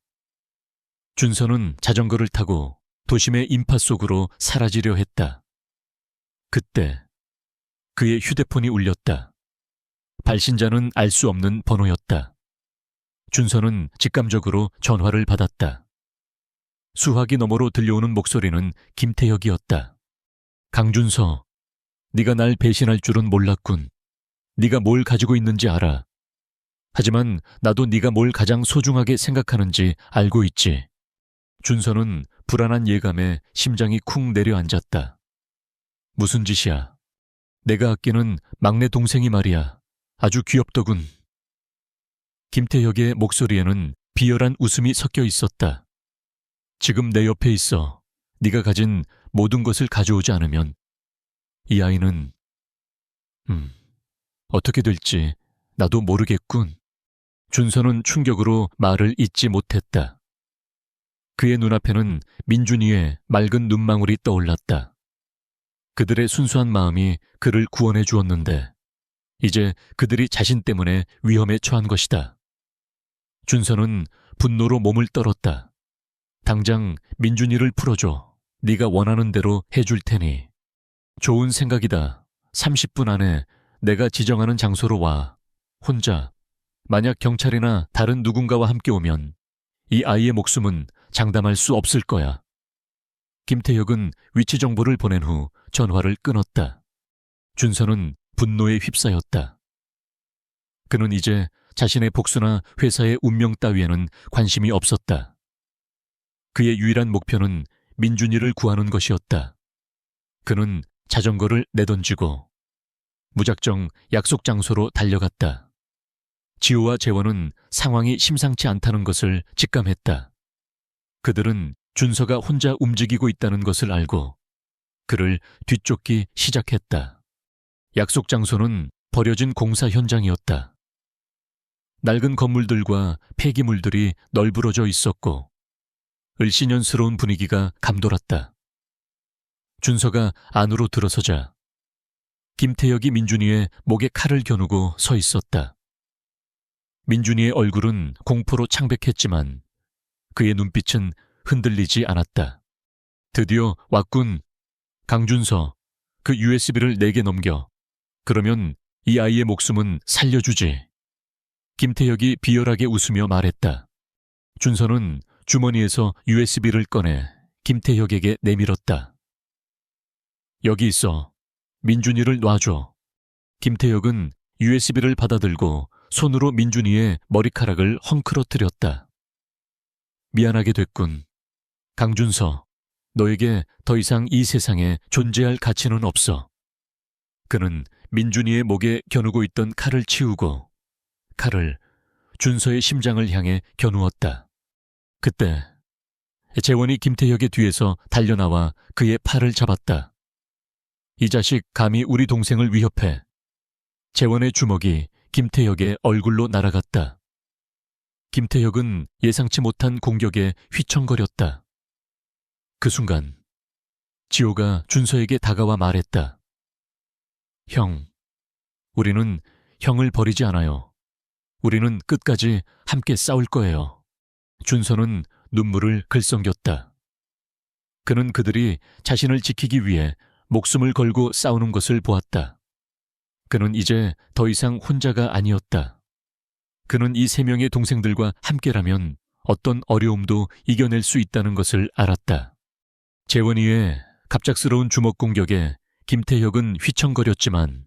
준서는 자전거를 타고 도심의 인파 속으로 사라지려 했다. 그때 그의 휴대폰이 울렸다. 발신자는 알 수 없는 번호였다. 준서는 직감적으로 전화를 받았다. 수화기 너머로 들려오는 목소리는 김태혁이었다. 강준서, 네가 날 배신할 줄은 몰랐군. 네가 뭘 가지고 있는지 알아. 하지만 나도 네가 뭘 가장 소중하게 생각하는지 알고 있지. 준서는 불안한 예감에 심장이 쿵 내려앉았다. 무슨 짓이야? 내가 아끼는 막내 동생이 말이야. 아주 귀엽더군. 김태혁의 목소리에는 비열한 웃음이 섞여 있었다. 지금 내 옆에 있어. 네가 가진 모든 것을 가져오지 않으면 이 아이는 어떻게 될지 나도 모르겠군. 준서는 충격으로 말을 잇지 못했다. 그의 눈앞에는 민준이의 맑은 눈망울이 떠올랐다. 그들의 순수한 마음이 그를 구원해 주었는데 이제 그들이 자신 때문에 위험에 처한 것이다. 준서는 분노로 몸을 떨었다. 당장 민준이를 풀어줘. 네가 원하는 대로 해줄 테니. 좋은 생각이다. 30분 안에 내가 지정하는 장소로 와. 혼자. 만약 경찰이나 다른 누군가와 함께 오면 이 아이의 목숨은 장담할 수 없을 거야. 김태혁은 위치 정보를 보낸 후 전화를 끊었다. 준서는 분노에 휩싸였다. 그는 이제 자신의 복수나 회사의 운명 따위에는 관심이 없었다. 그의 유일한 목표는 민준이를 구하는 것이었다. 그는 자전거를 내던지고 무작정 약속 장소로 달려갔다. 지호와 재원은 상황이 심상치 않다는 것을 직감했다. 그들은 준서가 혼자 움직이고 있다는 것을 알고 그를 뒤쫓기 시작했다. 약속 장소는 버려진 공사 현장이었다. 낡은 건물들과 폐기물들이 널브러져 있었고 을씨년스러운 분위기가 감돌았다. 준서가 안으로 들어서자 김태혁이 민준이의 목에 칼을 겨누고 서 있었다. 민준이의 얼굴은 공포로 창백했지만 그의 눈빛은 흔들리지 않았다. 드디어 왔군. 강준서, 그 USB를 내게 넘겨. 그러면 이 아이의 목숨은 살려주지. 김태혁이 비열하게 웃으며 말했다. 준서는 주머니에서 USB를 꺼내 김태혁에게 내밀었다. 여기 있어. 민준이를 놔줘. 김태혁은 USB를 받아들고 손으로 민준이의 머리카락을 헝클어뜨렸다. 미안하게 됐군. 강준서, 너에게 더 이상 이 세상에 존재할 가치는 없어. 그는 민준이의 목에 겨누고 있던 칼을 치우고 칼을 준서의 심장을 향해 겨누었다. 그때 재원이 김태혁의 뒤에서 달려나와 그의 팔을 잡았다. 이 자식 감히 우리 동생을 위협해. 재원의 주먹이 김태혁의 얼굴로 날아갔다. 김태혁은 예상치 못한 공격에 휘청거렸다. 그 순간 지호가 준서에게 다가와 말했다. 형, 우리는 형을 버리지 않아요. 우리는 끝까지 함께 싸울 거예요. 준서는 눈물을 글썽겼다. 그는 그들이 자신을 지키기 위해 목숨을 걸고 싸우는 것을 보았다. 그는 이제 더 이상 혼자가 아니었다. 그는 이 세 명의 동생들과 함께라면 어떤 어려움도 이겨낼 수 있다는 것을 알았다. 재원이의 갑작스러운 주먹 공격에 김태혁은 휘청거렸지만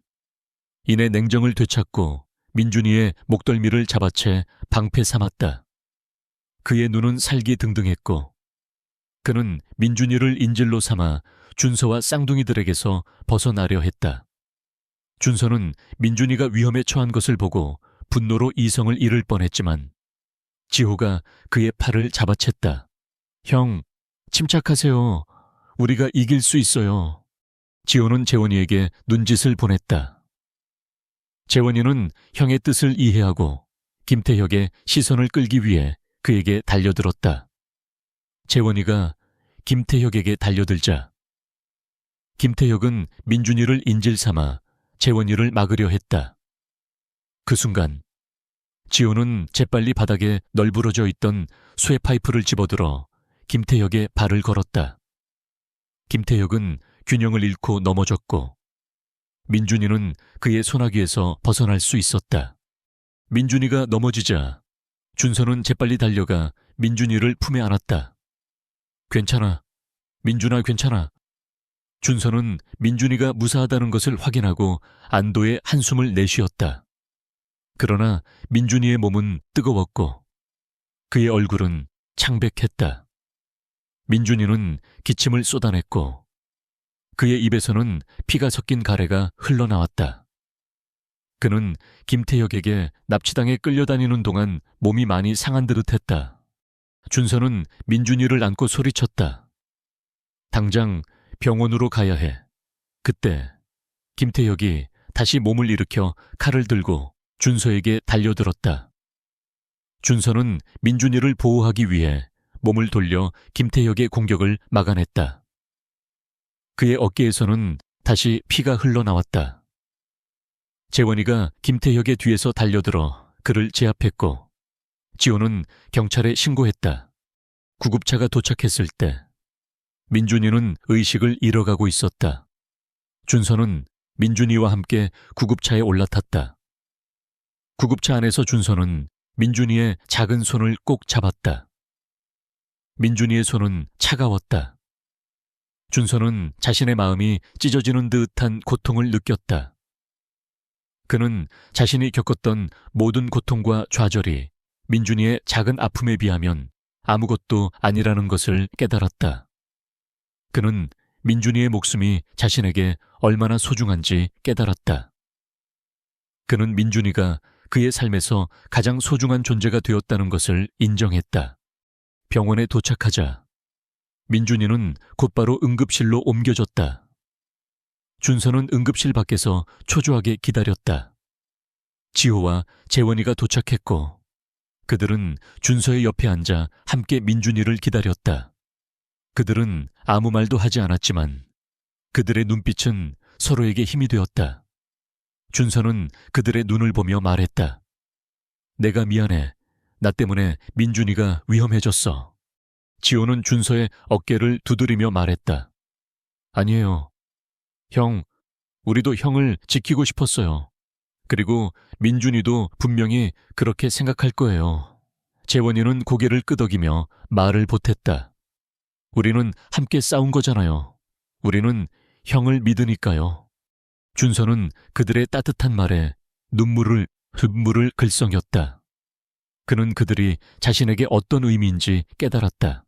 이내 냉정을 되찾고 민준이의 목덜미를 잡아채 방패 삼았다. 그의 눈은 살기등등했고 그는 민준이를 인질로 삼아 준서와 쌍둥이들에게서 벗어나려 했다. 준서는 민준이가 위험에 처한 것을 보고 분노로 이성을 잃을 뻔했지만 지호가 그의 팔을 잡아챘다. 형, 침착하세요. 우리가 이길 수 있어요. 지호는 재원이에게 눈짓을 보냈다. 재원이는 형의 뜻을 이해하고 김태혁의 시선을 끌기 위해 그에게 달려들었다. 재원이가 김태혁에게 달려들자 김태혁은 민준이를 인질 삼아 재원이를 막으려 했다. 그 순간 지호는 재빨리 바닥에 널브러져 있던 쇠 파이프를 집어들어 김태혁의 발을 걸었다. 김태혁은 균형을 잃고 넘어졌고 민준이는 그의 소나기에서 벗어날 수 있었다. 민준이가 넘어지자 준서는 재빨리 달려가 민준이를 품에 안았다. 괜찮아. 민준아, 괜찮아. 준서는 민준이가 무사하다는 것을 확인하고 안도의 한숨을 내쉬었다. 그러나 민준이의 몸은 뜨거웠고 그의 얼굴은 창백했다. 민준이는 기침을 쏟아냈고 그의 입에서는 피가 섞인 가래가 흘러나왔다. 그는 김태혁에게 납치당해 끌려다니는 동안 몸이 많이 상한 듯 했다. 준서는 민준이를 안고 소리쳤다. 당장 병원으로 가야 해. 그때 김태혁이 다시 몸을 일으켜 칼을 들고 준서에게 달려들었다. 준서는 민준이를 보호하기 위해 몸을 돌려 김태혁의 공격을 막아냈다. 그의 어깨에서는 다시 피가 흘러나왔다. 재원이가 김태혁의 뒤에서 달려들어 그를 제압했고 지호는 경찰에 신고했다. 구급차가 도착했을 때 민준이는 의식을 잃어가고 있었다. 준서는 민준이와 함께 구급차에 올라탔다. 구급차 안에서 준서는 민준이의 작은 손을 꼭 잡았다. 민준이의 손은 차가웠다. 준서는 자신의 마음이 찢어지는 듯한 고통을 느꼈다. 그는 자신이 겪었던 모든 고통과 좌절이 민준이의 작은 아픔에 비하면 아무것도 아니라는 것을 깨달았다. 그는 민준이의 목숨이 자신에게 얼마나 소중한지 깨달았다. 그는 민준이가 그의 삶에서 가장 소중한 존재가 되었다는 것을 인정했다. 병원에 도착하자 민준이는 곧바로 응급실로 옮겨졌다. 준서는 응급실 밖에서 초조하게 기다렸다. 지호와 재원이가 도착했고 그들은 준서의 옆에 앉아 함께 민준이를 기다렸다. 그들은 아무 말도 하지 않았지만 그들의 눈빛은 서로에게 힘이 되었다. 준서는 그들의 눈을 보며 말했다. 내가 미안해. 나 때문에 민준이가 위험해졌어. 지호는 준서의 어깨를 두드리며 말했다. 아니에요. 형, 우리도 형을 지키고 싶었어요. 그리고 민준이도 분명히 그렇게 생각할 거예요. 재원이는 고개를 끄덕이며 말을 보탰다. 우리는 함께 싸운 거잖아요. 우리는 형을 믿으니까요. 준서는 그들의 따뜻한 말에 눈물을 글썽였다. 그는 그들이 자신에게 어떤 의미인지 깨달았다.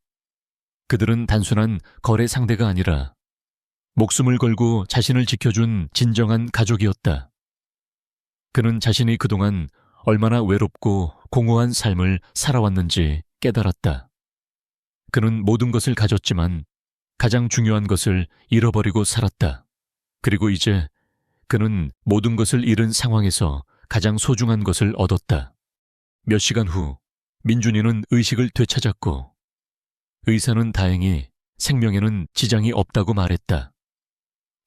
그들은 단순한 거래 상대가 아니라 목숨을 걸고 자신을 지켜준 진정한 가족이었다. 그는 자신이 그동안 얼마나 외롭고 공허한 삶을 살아왔는지 깨달았다. 그는 모든 것을 가졌지만 가장 중요한 것을 잃어버리고 살았다. 그리고 이제 그는 모든 것을 잃은 상황에서 가장 소중한 것을 얻었다. 몇 시간 후 민준이는 의식을 되찾았고 의사는 다행히 생명에는 지장이 없다고 말했다.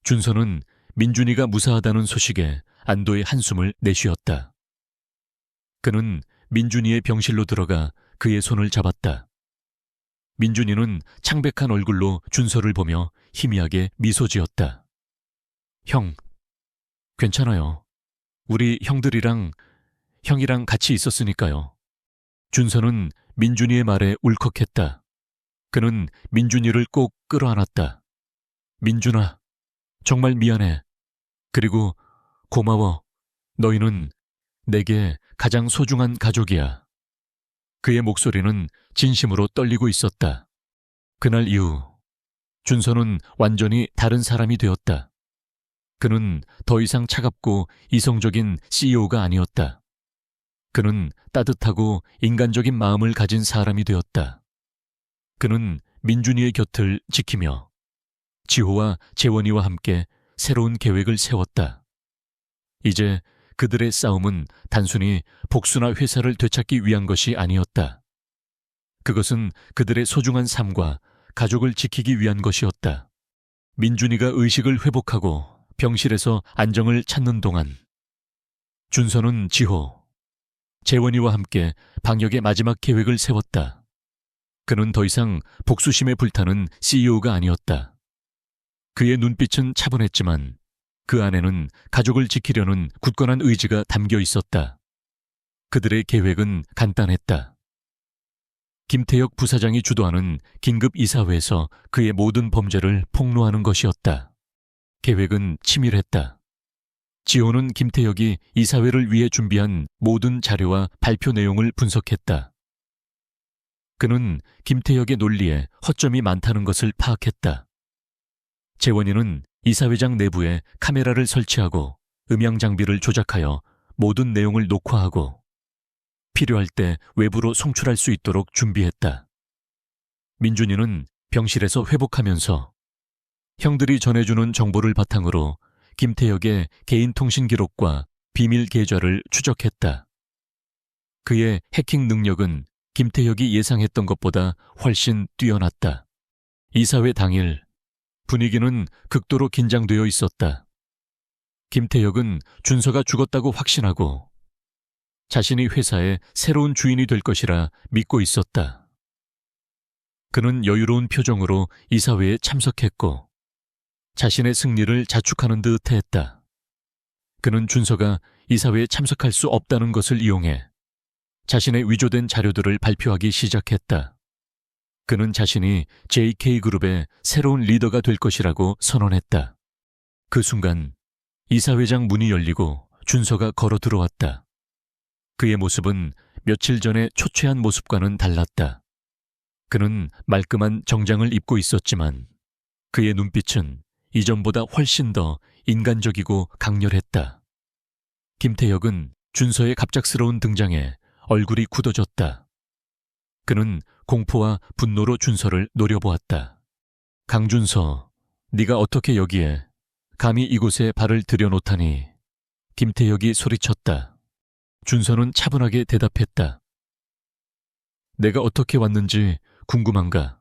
준서는 민준이가 무사하다는 소식에 안도의 한숨을 내쉬었다. 그는 민준이의 병실로 들어가 그의 손을 잡았다. 민준이는 창백한 얼굴로 준서를 보며 희미하게 미소 지었다. 형, 괜찮아요. 우리 형이랑 같이 있었으니까요. 준서는 민준이의 말에 울컥했다. 그는 민준이를 꼭 끌어안았다. 민준아, 정말 미안해. 그리고 고마워. 너희는 내게 가장 소중한 가족이야. 그의 목소리는 진심으로 떨리고 있었다. 그날 이후 준서는 완전히 다른 사람이 되었다. 그는 더 이상 차갑고 이성적인 CEO가 아니었다. 그는 따뜻하고 인간적인 마음을 가진 사람이 되었다. 그는 민준이의 곁을 지키며 지호와 재원이와 함께 새로운 계획을 세웠다. 이제 그들의 싸움은 단순히 복수나 회사를 되찾기 위한 것이 아니었다. 그것은 그들의 소중한 삶과 가족을 지키기 위한 것이었다. 민준이가 의식을 회복하고 병실에서 안정을 찾는 동안 준서는 지호, 재원이와 함께 방역의 마지막 계획을 세웠다. 그는 더 이상 복수심에 불타는 CEO가 아니었다. 그의 눈빛은 차분했지만 그 안에는 가족을 지키려는 굳건한 의지가 담겨 있었다. 그들의 계획은 간단했다. 김태혁 부사장이 주도하는 긴급 이사회에서 그의 모든 범죄를 폭로하는 것이었다. 계획은 치밀했다. 지호는 김태혁이 이사회를 위해 준비한 모든 자료와 발표 내용을 분석했다. 그는 김태혁의 논리에 허점이 많다는 것을 파악했다. 재원이는 이사회장 내부에 카메라를 설치하고 음향 장비를 조작하여 모든 내용을 녹화하고 필요할 때 외부로 송출할 수 있도록 준비했다. 민준이는 병실에서 회복하면서 형들이 전해주는 정보를 바탕으로 김태혁의 개인 통신 기록과 비밀 계좌를 추적했다. 그의 해킹 능력은 김태혁이 예상했던 것보다 훨씬 뛰어났다. 이사회 당일 분위기는 극도로 긴장되어 있었다. 김태혁은 준서가 죽었다고 확신하고 자신이 회사의 새로운 주인이 될 것이라 믿고 있었다. 그는 여유로운 표정으로 이사회에 참석했고 자신의 승리를 자축하는 듯 했다. 그는 준서가 이사회에 참석할 수 없다는 것을 이용해 자신의 위조된 자료들을 발표하기 시작했다. 그는 자신이 JK그룹의 새로운 리더가 될 것이라고 선언했다. 그 순간 이사회장 문이 열리고 준서가 걸어 들어왔다. 그의 모습은 며칠 전에 초췌한 모습과는 달랐다. 그는 말끔한 정장을 입고 있었지만 그의 눈빛은 이전보다 훨씬 더 인간적이고 강렬했다. 김태혁은 준서의 갑작스러운 등장에 얼굴이 굳어졌다. 그는 공포와 분노로 준서를 노려보았다. 강준서, 네가 어떻게 여기에, 감히 이곳에 발을 들여놓다니. 김태혁이 소리쳤다. 준서는 차분하게 대답했다. 내가 어떻게 왔는지 궁금한가?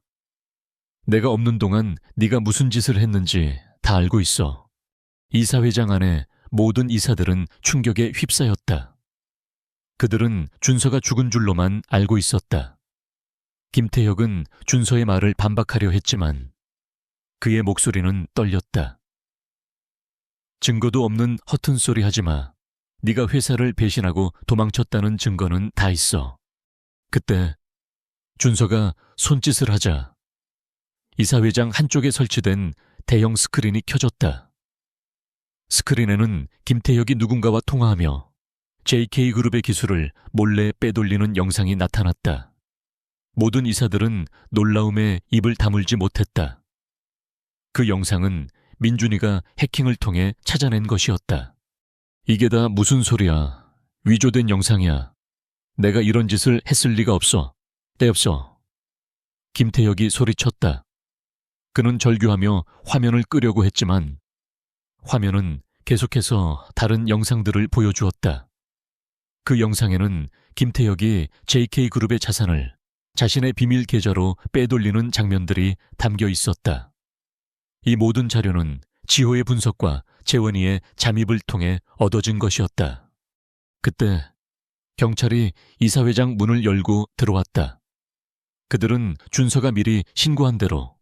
내가 없는 동안 네가 무슨 짓을 했는지 다 알고 있어. 이사회장 안에 모든 이사들은 충격에 휩싸였다. 그들은 준서가 죽은 줄로만 알고 있었다. 김태혁은 준서의 말을 반박하려 했지만 그의 목소리는 떨렸다. 증거도 없는 허튼 소리 하지 마. 네가 회사를 배신하고 도망쳤다는 증거는 다 있어. 그때 준서가 손짓을 하자 이사회장 한쪽에 설치된 대형 스크린이 켜졌다. 스크린에는 김태혁이 누군가와 통화하며 JK그룹의 기술을 몰래 빼돌리는 영상이 나타났다. 모든 이사들은 놀라움에 입을 다물지 못했다. 그 영상은 민준이가 해킹을 통해 찾아낸 것이었다. 이게 다 무슨 소리야. 위조된 영상이야. 내가 이런 짓을 했을 리가 없어. 떼없어. 김태혁이 소리쳤다. 그는 절규하며 화면을 끄려고 했지만 화면은 계속해서 다른 영상들을 보여주었다. 그 영상에는 김태혁이 JK그룹의 자산을 자신의 비밀 계좌로 빼돌리는 장면들이 담겨 있었다. 이 모든 자료는 지호의 분석과 재원이의 잠입을 통해 얻어진 것이었다. 그때 경찰이 이사회장 문을 열고 들어왔다. 그들은 준서가 미리 신고한 대로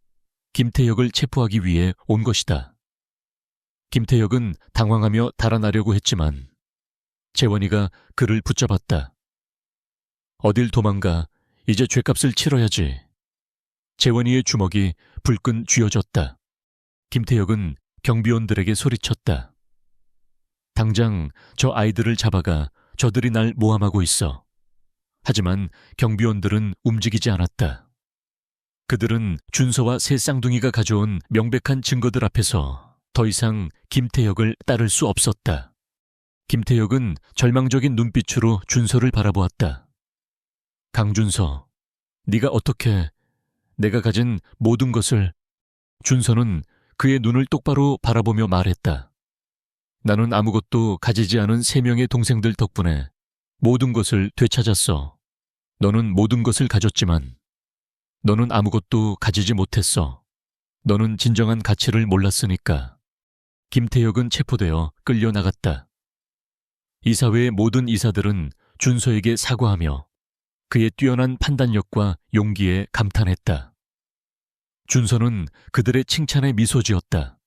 김태혁을 체포하기 위해 온 것이다. 김태혁은 당황하며 달아나려고 했지만 재원이가 그를 붙잡았다. 어딜 도망가. 이제 죗값을 치러야지. 재원이의 주먹이 불끈 쥐어졌다. 김태혁은 경비원들에게 소리쳤다. 당장 저 아이들을 잡아가. 저들이 날 모함하고 있어. 하지만 경비원들은 움직이지 않았다. 그들은 준서와 새 쌍둥이가 가져온 명백한 증거들 앞에서 더 이상 김태혁을 따를 수 없었다. 김태혁은 절망적인 눈빛으로 준서를 바라보았다. 강준서, 네가 어떻게 내가 가진 모든 것을... 준서는 그의 눈을 똑바로 바라보며 말했다. 나는 아무것도 가지지 않은 3명의 동생들 덕분에 모든 것을 되찾았어. 너는 모든 것을 가졌지만 너는 아무것도 가지지 못했어. 너는 진정한 가치를 몰랐으니까. 김태혁은 체포되어 끌려나갔다. 이사회의 모든 이사들은 준서에게 사과하며 그의 뛰어난 판단력과 용기에 감탄했다. 준서는 그들의 칭찬에 미소 지었다.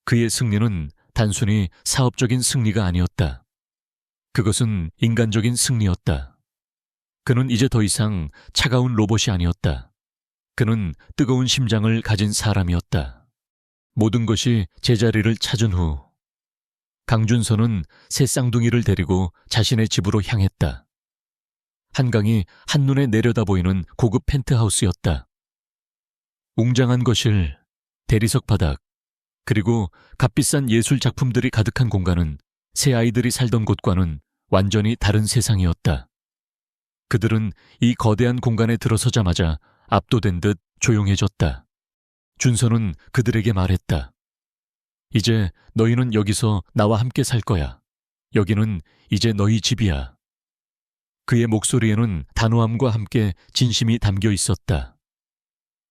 그의 승리는 단순히 사업적인 승리가 아니었다. 그것은 인간적인 승리였다. 그는 이제 더 이상 차가운 로봇이 아니었다. 그는 뜨거운 심장을 가진 사람이었다. 모든 것이 제자리를 찾은 후 강준서는 새 쌍둥이를 데리고 자신의 집으로 향했다. 한강이 한눈에 내려다 보이는 고급 펜트하우스였다. 웅장한 거실, 대리석 바닥, 그리고 값비싼 예술 작품들이 가득한 공간은 새 아이들이 살던 곳과는 완전히 다른 세상이었다. 그들은 이 거대한 공간에 들어서자마자 압도된 듯 조용해졌다. 준서는 그들에게 말했다. 이제 너희는 여기서 나와 함께 살 거야. 여기는 이제 너희 집이야. 그의 목소리에는 단호함과 함께 진심이 담겨 있었다.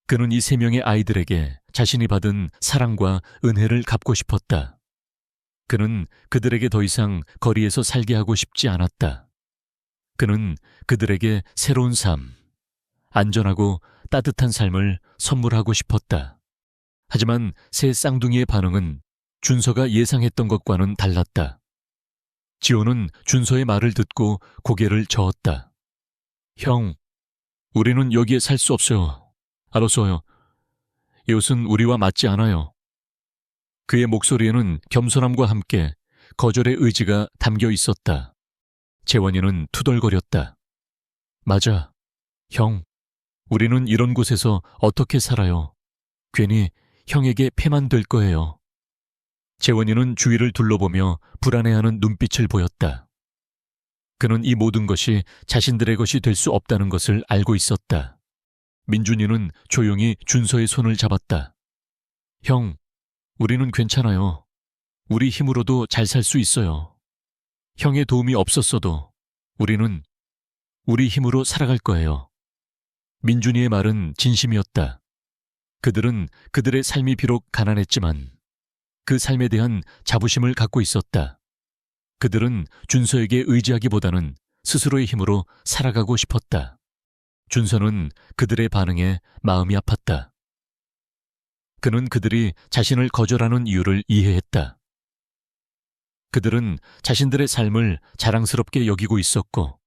그는 이 3명의 아이들에게 자신이 받은 사랑과 은혜를 갚고 싶었다. 그는 그들에게 더 이상 거리에서 살게 하고 싶지 않았다. 그는 그들에게 새로운 삶, 안전하고 따뜻한 삶을 선물하고 싶었다. 하지만 새 쌍둥이의 반응은 준서가 예상했던 것과는 달랐다. 지호는 준서의 말을 듣고 고개를 저었다. 형, 우리는 여기에 살 수 없어요. 알았어요. 이곳은 우리와 맞지 않아요. 그의 목소리에는 겸손함과 함께 거절의 의지가 담겨 있었다. 재원이는 투덜거렸다. 맞아. 형, 우리는 이런 곳에서 어떻게 살아요. 괜히 형에게 폐만 될 거예요. 재원이는 주위를 둘러보며 불안해하는 눈빛을 보였다. 그는 이 모든 것이 자신들의 것이 될 수 없다는 것을 알고 있었다. 민준이는 조용히 준서의 손을 잡았다. 형, 우리는 괜찮아요. 우리 힘으로도 잘 살 수 있어요. 형의 도움이 없었어도 우리는 우리 힘으로 살아갈 거예요. 민준이의 말은 진심이었다. 그들은 그들의 삶이 비록 가난했지만 그 삶에 대한 자부심을 갖고 있었다. 그들은 준서에게 의지하기보다는 스스로의 힘으로 살아가고 싶었다. 준서는 그들의 반응에 마음이 아팠다. 그는 그들이 자신을 거절하는 이유를 이해했다. 그들은 자신들의 삶을 자랑스럽게 여기고 있었고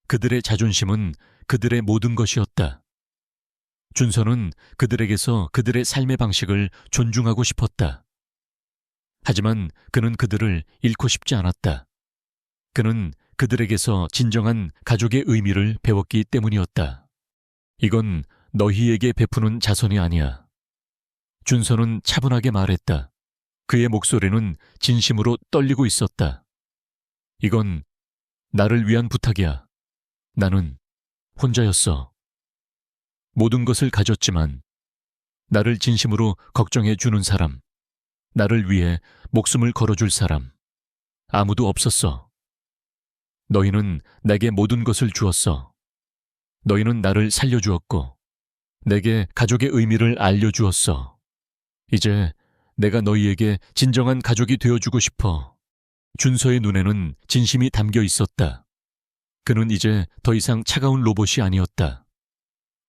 그들의 자존심은 그들의 모든 것이었다. 준서는 그들에게서 그들의 삶의 방식을 존중하고 싶었다. 하지만 그는 그들을 잃고 싶지 않았다. 그는 그들에게서 진정한 가족의 의미를 배웠기 때문이었다. 이건 너희에게 베푸는 자선이 아니야. 준서는 차분하게 말했다. 그의 목소리는 진심으로 떨리고 있었다. 이건 나를 위한 부탁이야. 나는 혼자였어. 모든 것을 가졌지만 나를 진심으로 걱정해 주는 사람, 나를 위해 목숨을 걸어줄 사람, 아무도 없었어. 너희는 내게 모든 것을 주었어. 너희는 나를 살려주었고 내게 가족의 의미를 알려주었어. 이제 내가 너희에게 진정한 가족이 되어주고 싶어. 준서의 눈에는 진심이 담겨 있었다. 그는 이제 더 이상 차가운 로봇이 아니었다.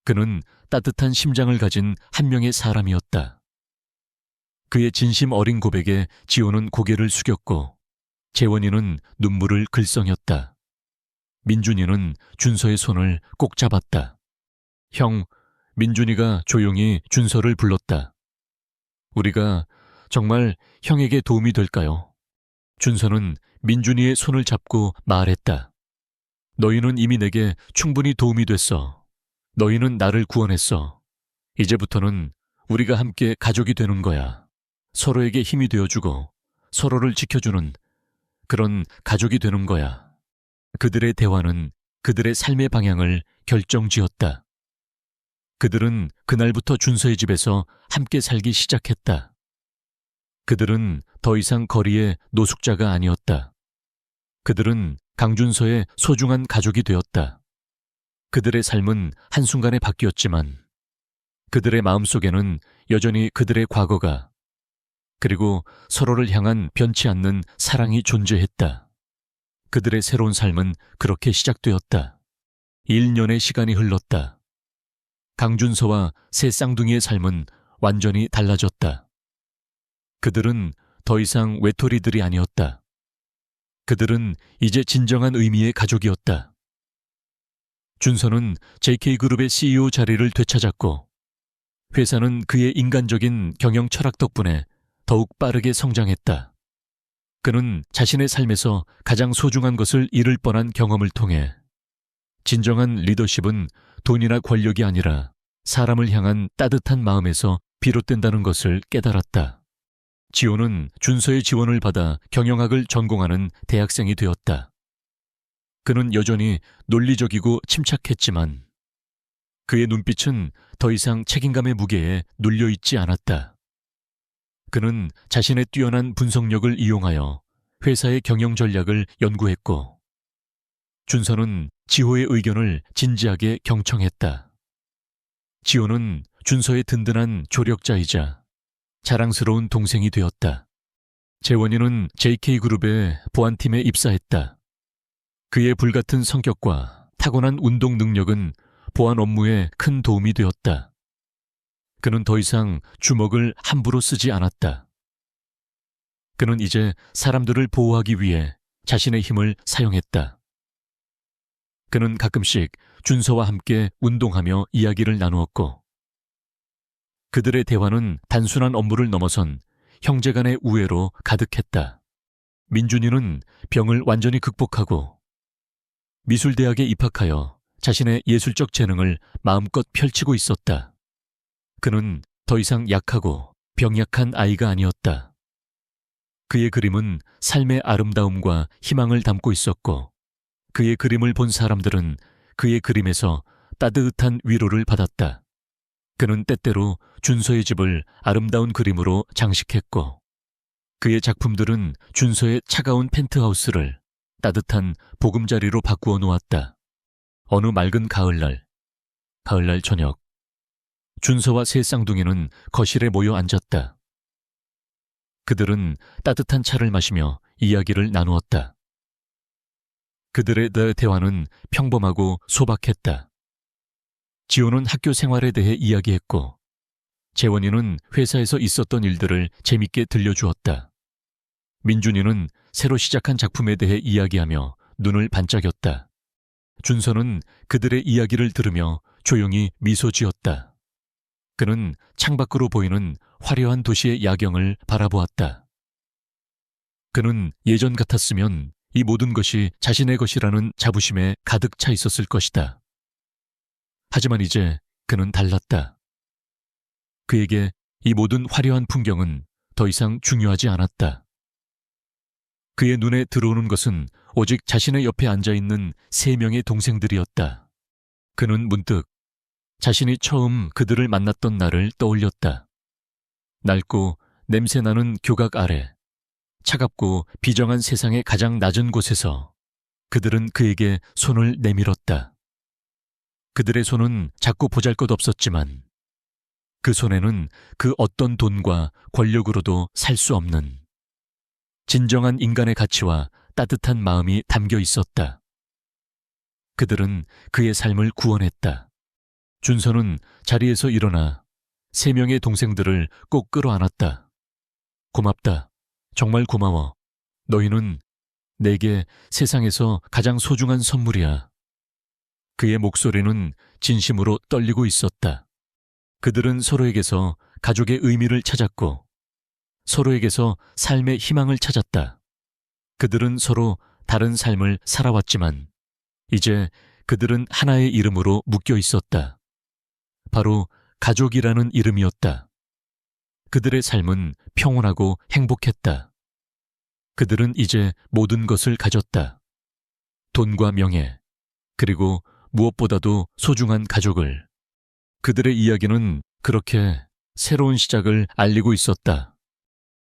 그는 따뜻한 심장을 가진 한 명의 사람이었다. 그의 진심 어린 고백에 지호는 고개를 숙였고 재원이는 눈물을 글썽였다. 민준이는 준서의 손을 꼭 잡았다. 형, 민준이가 조용히 준서를 불렀다. 우리가 정말 형에게 도움이 될까요? 준서는 민준이의 손을 잡고 말했다. 너희는 이미 내게 충분히 도움이 됐어. 너희는 나를 구원했어. 이제부터는 우리가 함께 가족이 되는 거야. 서로에게 힘이 되어주고 서로를 지켜주는 그런 가족이 되는 거야. 그들의 대화는 그들의 삶의 방향을 결정지었다. 그들은 그날부터 준서의 집에서 함께 살기 시작했다. 그들은 더 이상 거리의 노숙자가 아니었다. 그들은 강준서의 소중한 가족이 되었다. 그들의 삶은 한순간에 바뀌었지만 그들의 마음속에는 여전히 그들의 과거가 그리고 서로를 향한 변치 않는 사랑이 존재했다. 그들의 새로운 삶은 그렇게 시작되었다. 1년의 시간이 흘렀다. 강준서와 새 쌍둥이의 삶은 완전히 달라졌다. 그들은 더 이상 외톨이들이 아니었다. 그들은 이제 진정한 의미의 가족이었다. 준서는 JK그룹의 CEO 자리를 되찾았고 회사는 그의 인간적인 경영 철학 덕분에 더욱 빠르게 성장했다. 그는 자신의 삶에서 가장 소중한 것을 잃을 뻔한 경험을 통해 진정한 리더십은 돈이나 권력이 아니라 사람을 향한 따뜻한 마음에서 비롯된다는 것을 깨달았다. 지호는 준서의 지원을 받아 경영학을 전공하는 대학생이 되었다. 그는 여전히 논리적이고 침착했지만 그의 눈빛은 더 이상 책임감의 무게에 눌려있지 않았다. 그는 자신의 뛰어난 분석력을 이용하여 회사의 경영 전략을 연구했고 준서는 지호의 의견을 진지하게 경청했다. 지호는 준서의 든든한 조력자이자 자랑스러운 동생이 되었다. 재원이는 JK그룹의 보안팀에 입사했다. 그의 불같은 성격과 타고난 운동 능력은 보안 업무에 큰 도움이 되었다. 그는 더 이상 주먹을 함부로 쓰지 않았다. 그는 이제 사람들을 보호하기 위해 자신의 힘을 사용했다. 그는 가끔씩 준서와 함께 운동하며 이야기를 나누었고 그들의 대화는 단순한 업무를 넘어선 형제간의 우애로 가득했다. 민준이는 병을 완전히 극복하고 미술대학에 입학하여 자신의 예술적 재능을 마음껏 펼치고 있었다. 그는 더 이상 약하고 병약한 아이가 아니었다. 그의 그림은 삶의 아름다움과 희망을 담고 있었고 그의 그림을 본 사람들은 그의 그림에서 따뜻한 위로를 받았다. 그는 때때로 준서의 집을 아름다운 그림으로 장식했고 그의 작품들은 준서의 차가운 펜트하우스를 따뜻한 보금자리로 바꾸어 놓았다. 어느 맑은 가을날 저녁 준서와 세 쌍둥이는 거실에 모여 앉았다. 그들은 따뜻한 차를 마시며 이야기를 나누었다. 그들의 대화는 평범하고 소박했다. 지호는 학교 생활에 대해 이야기했고 재원이는 회사에서 있었던 일들을 재밌게 들려주었다. 민준이는 새로 시작한 작품에 대해 이야기하며 눈을 반짝였다. 준서는 그들의 이야기를 들으며 조용히 미소 지었다. 그는 창밖으로 보이는 화려한 도시의 야경을 바라보았다. 그는 예전 같았으면 이 모든 것이 자신의 것이라는 자부심에 가득 차 있었을 것이다. 하지만 이제 그는 달랐다. 그에게 이 모든 화려한 풍경은 더 이상 중요하지 않았다. 그의 눈에 들어오는 것은 오직 자신의 옆에 앉아있는 3명의 동생들이었다. 그는 문득 자신이 처음 그들을 만났던 날을 떠올렸다. 낡고 냄새나는 교각 아래, 차갑고 비정한 세상의 가장 낮은 곳에서 그들은 그에게 손을 내밀었다. 그들의 손은 작고 보잘것없었지만 그 손에는 그 어떤 돈과 권력으로도 살 수 없는 진정한 인간의 가치와 따뜻한 마음이 담겨 있었다. 그들은 그의 삶을 구원했다. 준서는 자리에서 일어나 3명의 동생들을 꼭 끌어안았다. 고맙다. 정말 고마워. 너희는 내게 세상에서 가장 소중한 선물이야. 그의 목소리는 진심으로 떨리고 있었다. 그들은 서로에게서 가족의 의미를 찾았고 서로에게서 삶의 희망을 찾았다. 그들은 서로 다른 삶을 살아왔지만 이제 그들은 하나의 이름으로 묶여 있었다. 바로 가족이라는 이름이었다. 그들의 삶은 평온하고 행복했다. 그들은 이제 모든 것을 가졌다. 돈과 명예, 그리고 무엇보다도 소중한 가족을. 그들의 이야기는 그렇게 새로운 시작을 알리고 있었다.